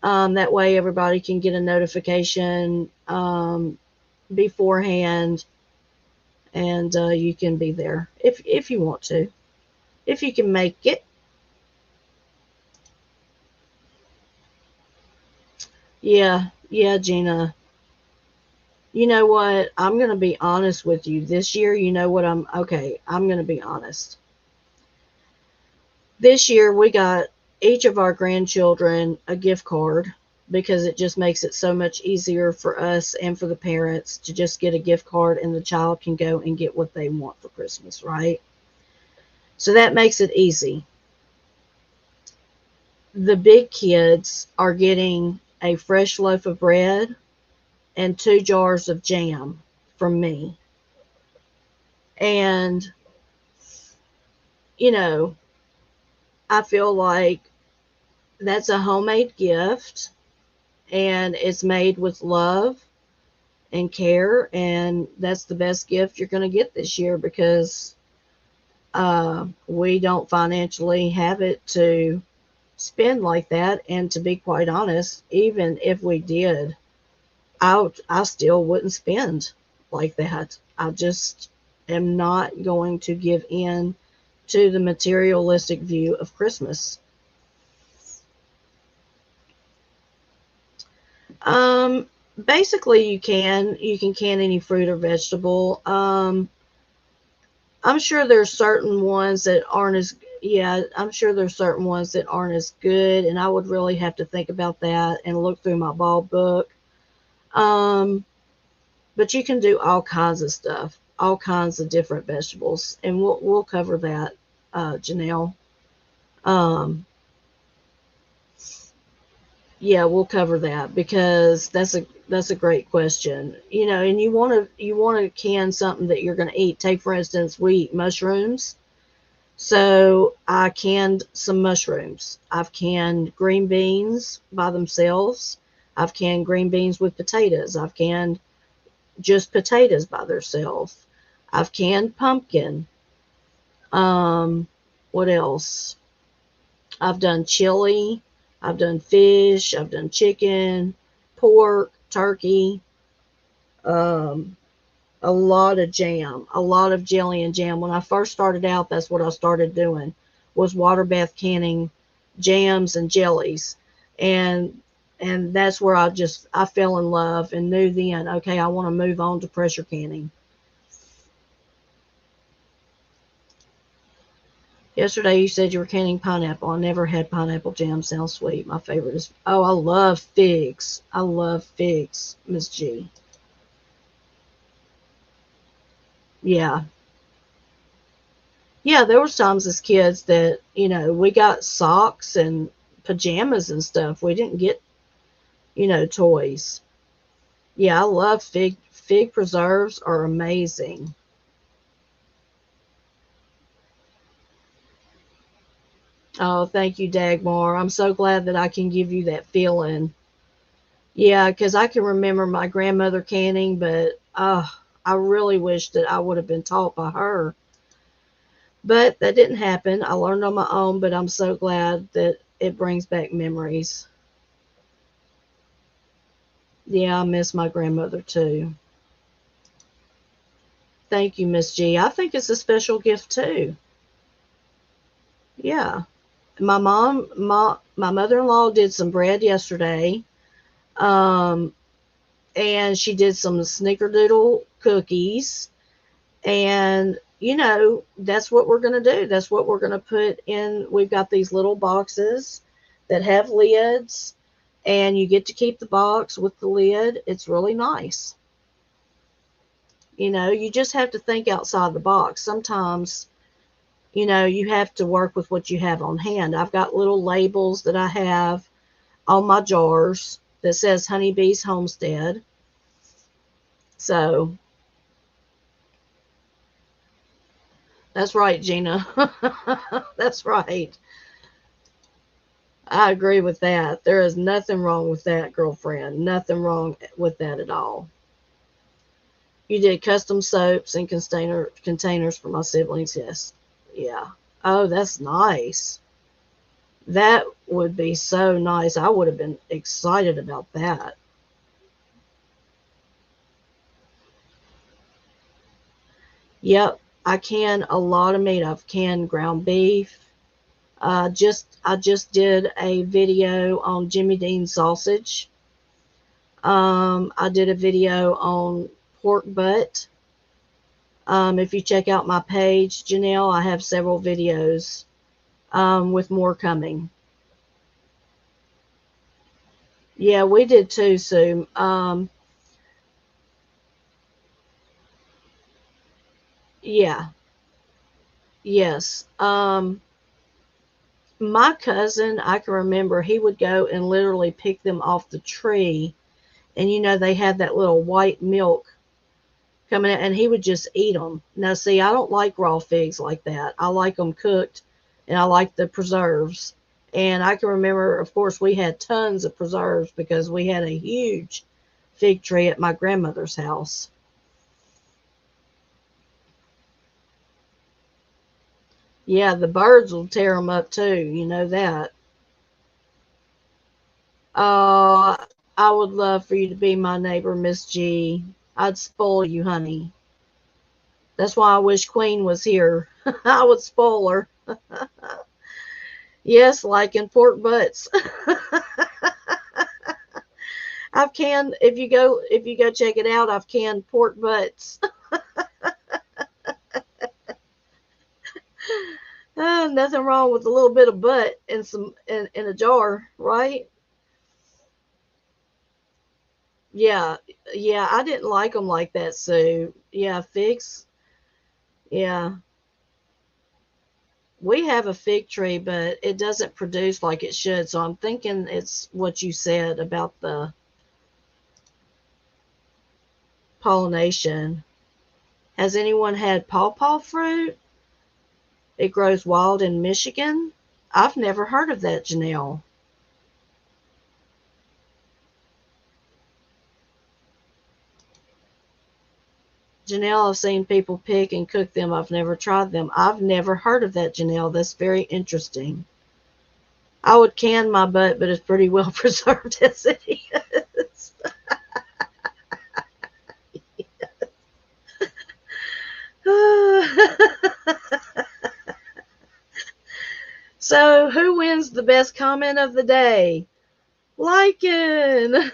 That way everybody can get a notification beforehand, and you can be there if you want to, if you can make it. Yeah, yeah, Gina. You know what? I'm going to be honest with you. This year, you know what? I'm going to be honest. This year, we got each of our grandchildren a gift card because it just makes it so much easier for us and for the parents to just get a gift card and the child can go and get what they want for Christmas, right? So that makes it easy. The big kids are getting a fresh loaf of bread and 2 jars of jam from me. And, you know, I feel like that's a homemade gift and it's made with love and care. And that's the best gift you're going to get this year because we don't financially have it to spend like that. And to be quite honest, even if we did, I still wouldn't spend like that. I just am not going to give in to the materialistic view of Christmas. Um, Basically, you can can any fruit or vegetable. I'm sure there's certain ones that aren't as yeah. I'm sure there's certain ones that aren't as good, and I would really have to think about that and look through my bulb book. Um, but you can do all kinds of stuff, all kinds of different vegetables, and we'll cover that, Janelle. Um, yeah, we'll cover that because that's a great question. And you want to can something that you're going to eat. Take for instance, we eat mushrooms. So I canned some mushrooms. I've canned green beans by themselves. I've canned green beans with potatoes. I've canned just potatoes by themselves. I've canned pumpkin. Um, what else? I've done chili. I've done fish. I've done chicken, pork, turkey. Um, a lot of jam, a lot of jelly and jam. When I first started out, that's what I started doing was water bath canning jams and jellies. And that's where I fell in love and knew then, okay, I want to move on to pressure canning. Yesterday you said you were canning pineapple. I never had pineapple jam. Sounds sweet. My favorite is I love figs. I love figs, Miss G. Yeah. Yeah, there was times as kids that, we got socks and pajamas and stuff. We didn't get, toys. Yeah, I love fig preserves are amazing. Oh, thank you, Dagmar. I'm so glad that I can give you that feeling. Yeah, because I can remember my grandmother canning, but I really wish that I would have been taught by her. But that didn't happen. I learned on my own, but I'm so glad that it brings back memories. Yeah, I miss my grandmother too. Thank you, Miss G. I think it's a special gift too. Yeah. My mother-in-law did some bread yesterday. Um, and she did some snickerdoodle cookies. And, that's what we're going to do. That's what we're going to put in. We've got these little boxes that have lids, and you get to keep the box with the lid. It's really nice. You just have to think outside the box. Sometimes, you have to work with what you have on hand. I've got little labels that I have on my jars that says Honeybees Homestead. So that's right, Gina. That's right. I agree with that. There is nothing wrong with that, girlfriend. Nothing wrong with that at all. You did custom soaps and containers for my siblings, yes. Yeah. Oh, that's nice. That would be so nice. I would have been excited about that. Yep, I can a lot of meat. I've canned ground beef. I just did a video on Jimmy Dean sausage. I did a video on pork butt. If you check out my page, Janelle, I have several videos with more coming. Yeah, we did too, Sue. Yeah, yes. My cousin, I can remember, he would go and literally pick them off the tree, and they had that little white milk coming out, and he would just eat them. Now, see, I don't like raw figs like that. I like them cooked, and I like the preserves. And I can remember, of course, we had tons of preserves because we had a huge fig tree at my grandmother's house. Yeah, the birds will tear them up too. You know that. Oh, I would love for you to be my neighbor, Miss G. I'd spoil you, honey. That's why I wish Queen was here. I would spoil her. Yes, like in pork butts. I've canned. If you go check it out, I've canned pork butts. Nothing wrong with a little bit of butt in a jar, right? Yeah, yeah. I didn't like them like that, so yeah, figs. Yeah, we have a fig tree, but it doesn't produce like it should. So I'm thinking it's what you said about the pollination. Has anyone had pawpaw fruit? It grows wild in Michigan. I've never heard of that, Janelle. Janelle, I've seen people pick and cook them. I've never tried them. I've never heard of that, Janelle. That's very interesting. I would can my butt, but it's pretty well preserved as it is. So, who wins the best comment of the day? Liken.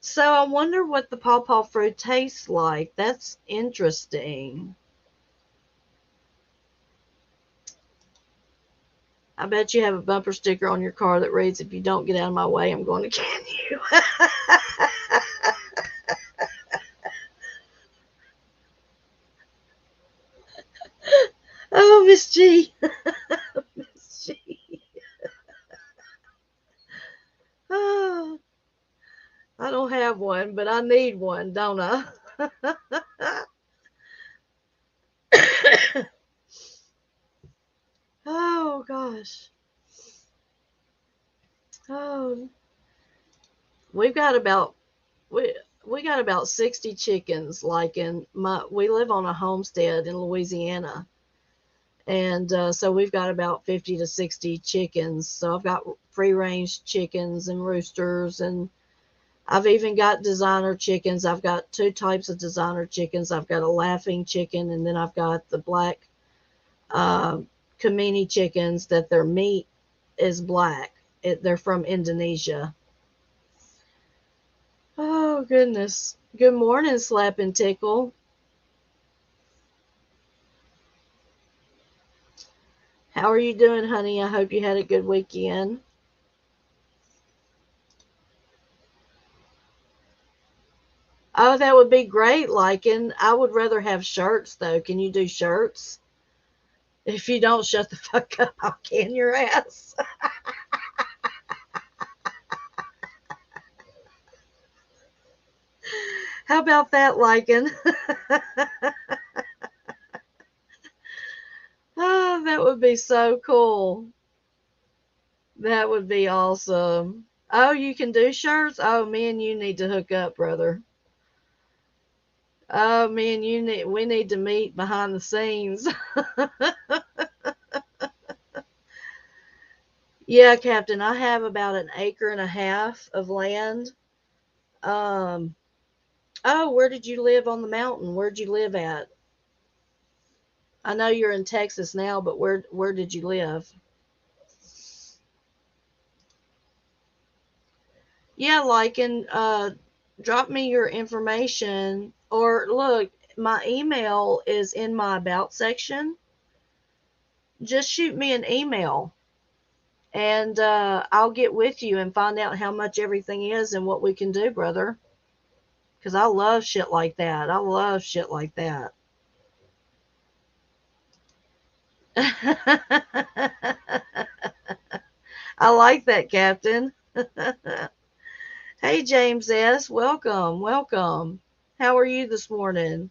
So, I wonder what the pawpaw fruit tastes like. That's interesting. I bet you have a bumper sticker on your car that reads, "If you don't get out of my way, I'm going to can you." Oh, Miss G. Miss G. Oh, I don't have one, but I need one, don't I? Oh, gosh. Oh, we've got about we we got about 60 chickens. Like we live on a homestead in Louisiana, and so we've got about 50 to 60 chickens. So I've got free range chickens and roosters, and I've even got designer chickens. I've got two types of designer chickens. I've got a laughing chicken, and then I've got the black uh, Kamini chickens that their meat is black. They're from Indonesia. Oh, goodness. Good morning, Slap and Tickle. How are you doing, honey? I hope you had a good weekend. Oh, that would be great, Lycan. I would rather have shirts, though. Can you do shirts? If you don't shut the fuck up, I'll can your ass. How about that, Lycan? that would be so cool. That would be awesome. Oh, you can do shirts? Oh, me and you need to hook up, brother. Oh, me and you we need to meet behind the scenes. Yeah, Captain, I have about an acre and a half of land. Um, oh, where did you live on the mountain? Where'd you live at? I know you're in Texas now, but where did you live? Yeah, like and drop me your information or look, my email is in my about section. Just shoot me an email and I'll get with you and find out how much everything is and what we can do, brother. Because I love shit like that. I love shit like that. I like that, Captain. Hey, James S. Welcome. Welcome. How are you this morning?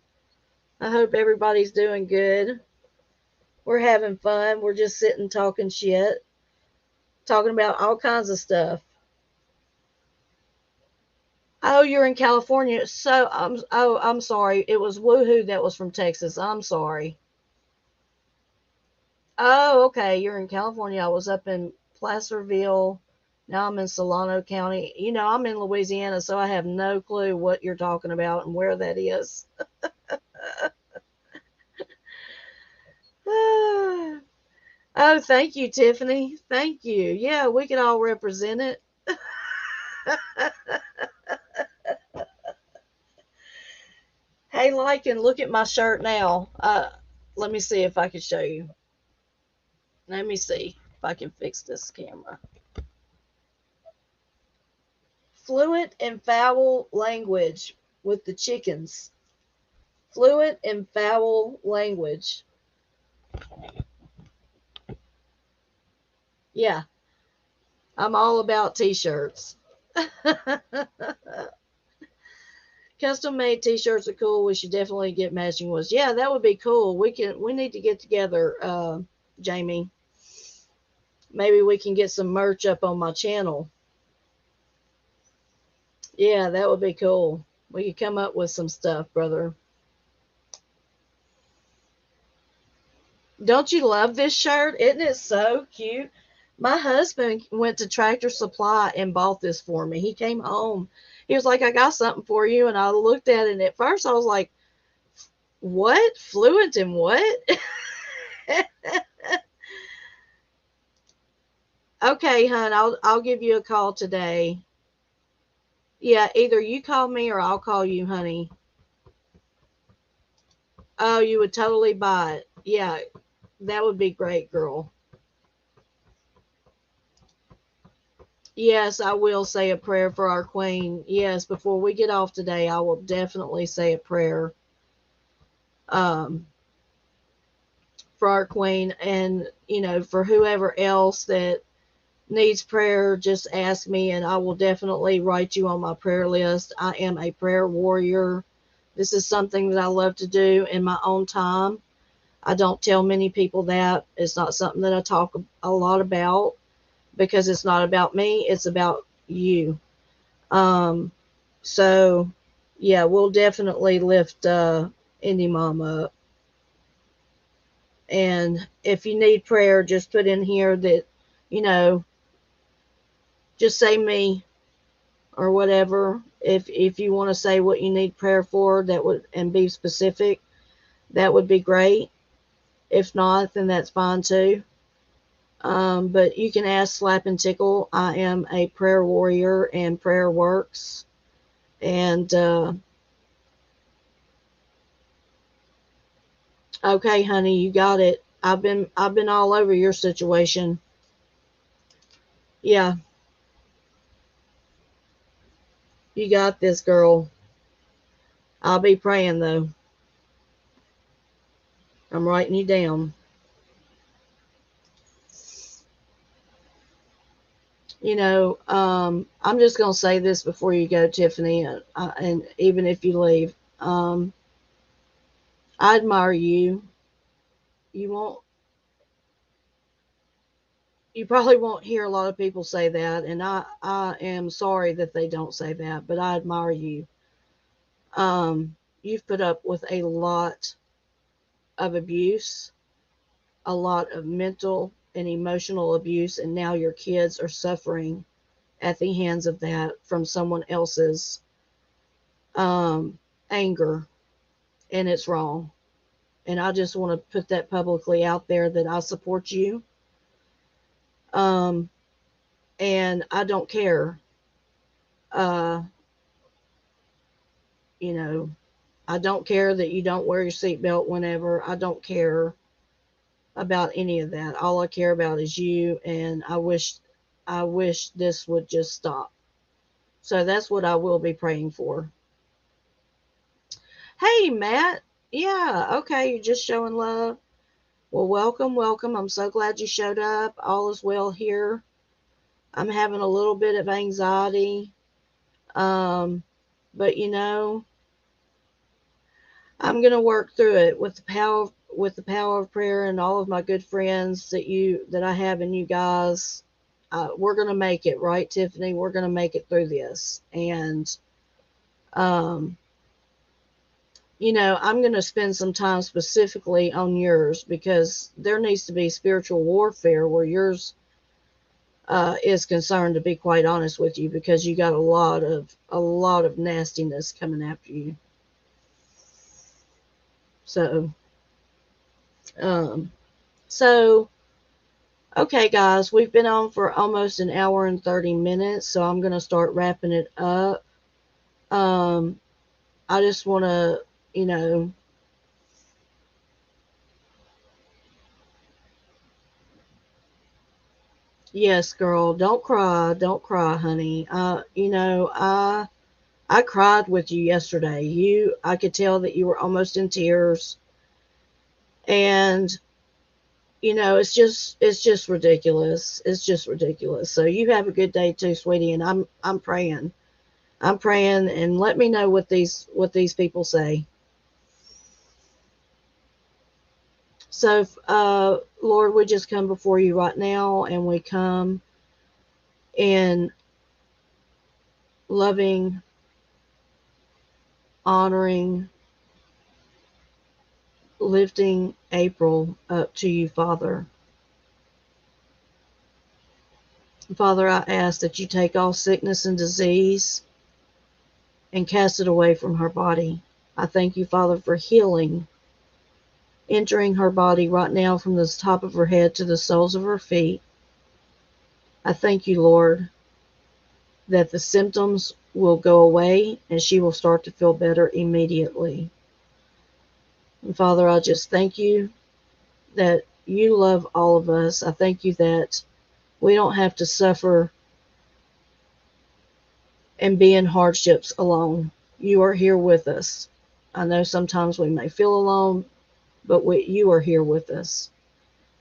I hope everybody's doing good. We're having fun. We're just sitting talking shit, talking about all kinds of stuff. Oh, you're in California. So I'm sorry. It was Woohoo that was from Texas. I'm sorry. Oh, okay. You're in California. I was up in Placerville. Now I'm in Solano County. You know, I'm in Louisiana, so I have no clue what you're talking about and where that is. Oh, thank you, Tiffany. Thank you. Yeah, we could all represent it. Hey, Lycan, look at my shirt now. Let me see if I can show you. Let me see if I can fix this camera. Fluent and foul language with the chickens. Fluent and foul language. Yeah, I'm all about t-shirts. Custom made t-shirts are cool. We should definitely get matching ones. Yeah, that would be cool. We need to get together, Jamie. Maybe we can get some merch up on my channel. Yeah, that would be cool. We could come up with some stuff, brother. Don't you love this shirt? Isn't it so cute? My husband went to Tractor Supply and bought this for me. He came home. He was like, I got something for you. And I looked at it, and at first I was like, what? Fluent in what? Okay, hon, I'll give you a call today. Yeah, either you call me or I'll call you, honey. Oh, you would totally buy it. Yeah, that would be great, girl. Yes, I will say a prayer for our queen. Yes, before we get off today, I will definitely say a prayer um, for our queen and, you know, for whoever else that needs prayer, just ask me and I will definitely write you on my prayer list. I am a prayer warrior. This is something that I love to do in my own time. I don't tell many people that. It's not something that I talk a lot about because it's not about me, it's about you. Um, so, yeah, we'll definitely lift Indie Mom up. And if you need prayer, just put in here that, you know, just say me or whatever. If you want to say what you need prayer for, that would and be specific, that would be great. If not, then that's fine too. But you can ask Slap and Tickle. I am a prayer warrior and prayer works. And okay, honey, you got it. I've been all over your situation. Yeah, you got this, girl. I'll be praying though. I'm writing you down. You know, I'm just gonna say this before you go, Tiffany, and even if you leave, I admire you. You won't. You probably won't hear a lot of people say that, and I am sorry that they don't say that, but I admire you. You've put up with a lot of abuse, a lot of mental and emotional abuse, and now your kids are suffering at the hands of that from someone else's um, anger, and it's wrong. And I just want to put that publicly out there that I support you. Um, and I don't care. Uh, you know, I don't care that you don't wear your seatbelt whenever. I don't care about any of that. All I care about is you, and I wish this would just stop. So that's what I will be praying for. Hey, Matt. Yeah, okay, you're just showing love. Well, welcome, welcome. I'm so glad you showed up. All is well here. I'm having a little bit of anxiety. Um, but I'm gonna work through it with the power of prayer and all of my good friends that I have in you guys. We're gonna make it, right, Tiffany? We're gonna make it through this, and um, I'm gonna spend some time specifically on yours because there needs to be spiritual warfare where yours is concerned. To be quite honest with you, because you got a lot of nastiness coming after you. So, um, so okay, guys, we've been on for almost an hour and 30 minutes, so I'm gonna start wrapping it up. Um, I just want to, you know, yes, girl, don't cry, honey. I cried with you yesterday. I could tell that you were almost in tears, and it's just ridiculous. It's just ridiculous. So you have a good day too, sweetie, and I'm praying. I'm praying, and let me know what these people say. So, Lord, we just come before you right now, and we come in loving, honoring, lifting April up to you, Father. Father, I ask that you take all sickness and disease and cast it away from her body. I thank you, Father, for healing entering her body right now from the top of her head to the soles of her feet. I thank you, Lord, that the symptoms will go away and she will start to feel better immediately. And Father, I just thank you that you love all of us. I thank you that we don't have to suffer and be in hardships alone. You are here with us. I know sometimes we may feel alone, but you are here with us.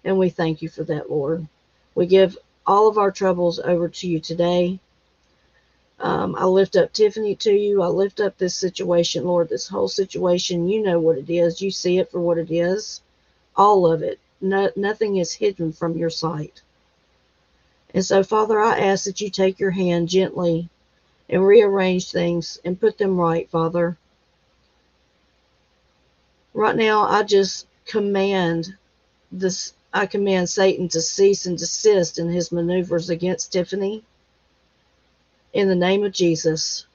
And we thank you for that, Lord. We give all of our troubles over to you today. I lift up Tiffany to you. I lift up this situation, Lord, this whole situation. You know what it is. You see it for what it is. All of it. No, nothing is hidden from your sight. And so, Father, I ask that you take your hand gently and rearrange things and put them right, Father. Right now, I command Satan to cease and desist in his maneuvers against Tiffany in the name of Jesus.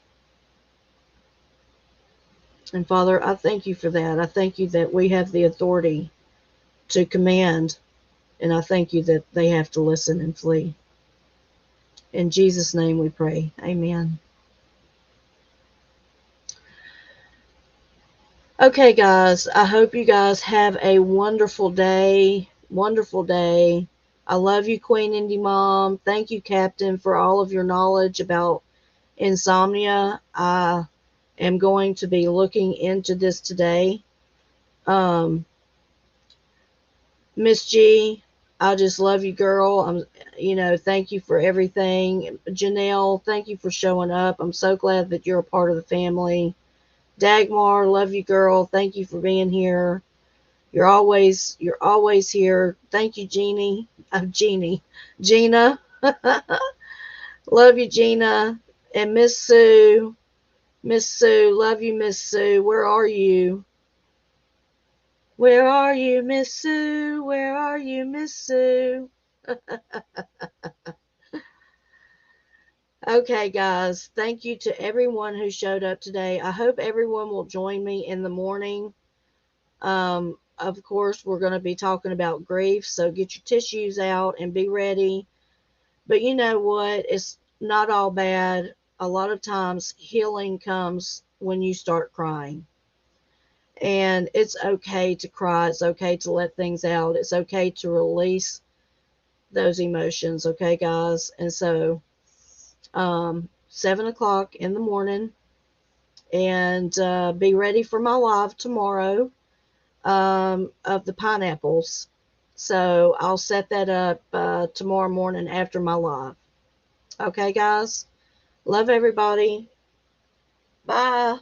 And Father, I thank you for that. I thank you that we have the authority to command, and I thank you that they have to listen and flee. In Jesus' name we pray. Amen. Okay, guys, I hope you guys have a wonderful day. Wonderful day. I love you, Queen Indie Mom. Thank you, Captain, for all of your knowledge about insomnia. I am going to be looking into this today. Um, Miss G, I just love you, girl. Thank you for everything. Janelle, thank you for showing up. I'm so glad that you're a part of the family. Dagmar, love you, girl. Thank you for being here. You're always here. Thank you, Jeannie, of Jeannie. Gina. Love you, Gina. And Miss Sue. Miss Sue. Love you, Miss Sue. Where are you? Where are you, Miss Sue? Where are you, Miss Sue? Okay, guys. Thank you to everyone who showed up today. I hope everyone will join me in the morning. Of course, we're going to be talking about grief, so get your tissues out and be ready. But you know what? It's not all bad. A lot of times, healing comes when you start crying. And it's okay to cry. It's okay to let things out. It's okay to release those emotions. Okay, guys? And so, 7 o'clock in the morning, and be ready for my live tomorrow of the pineapples. So I'll set that up tomorrow morning after my live. Okay, guys? Love everybody. Bye.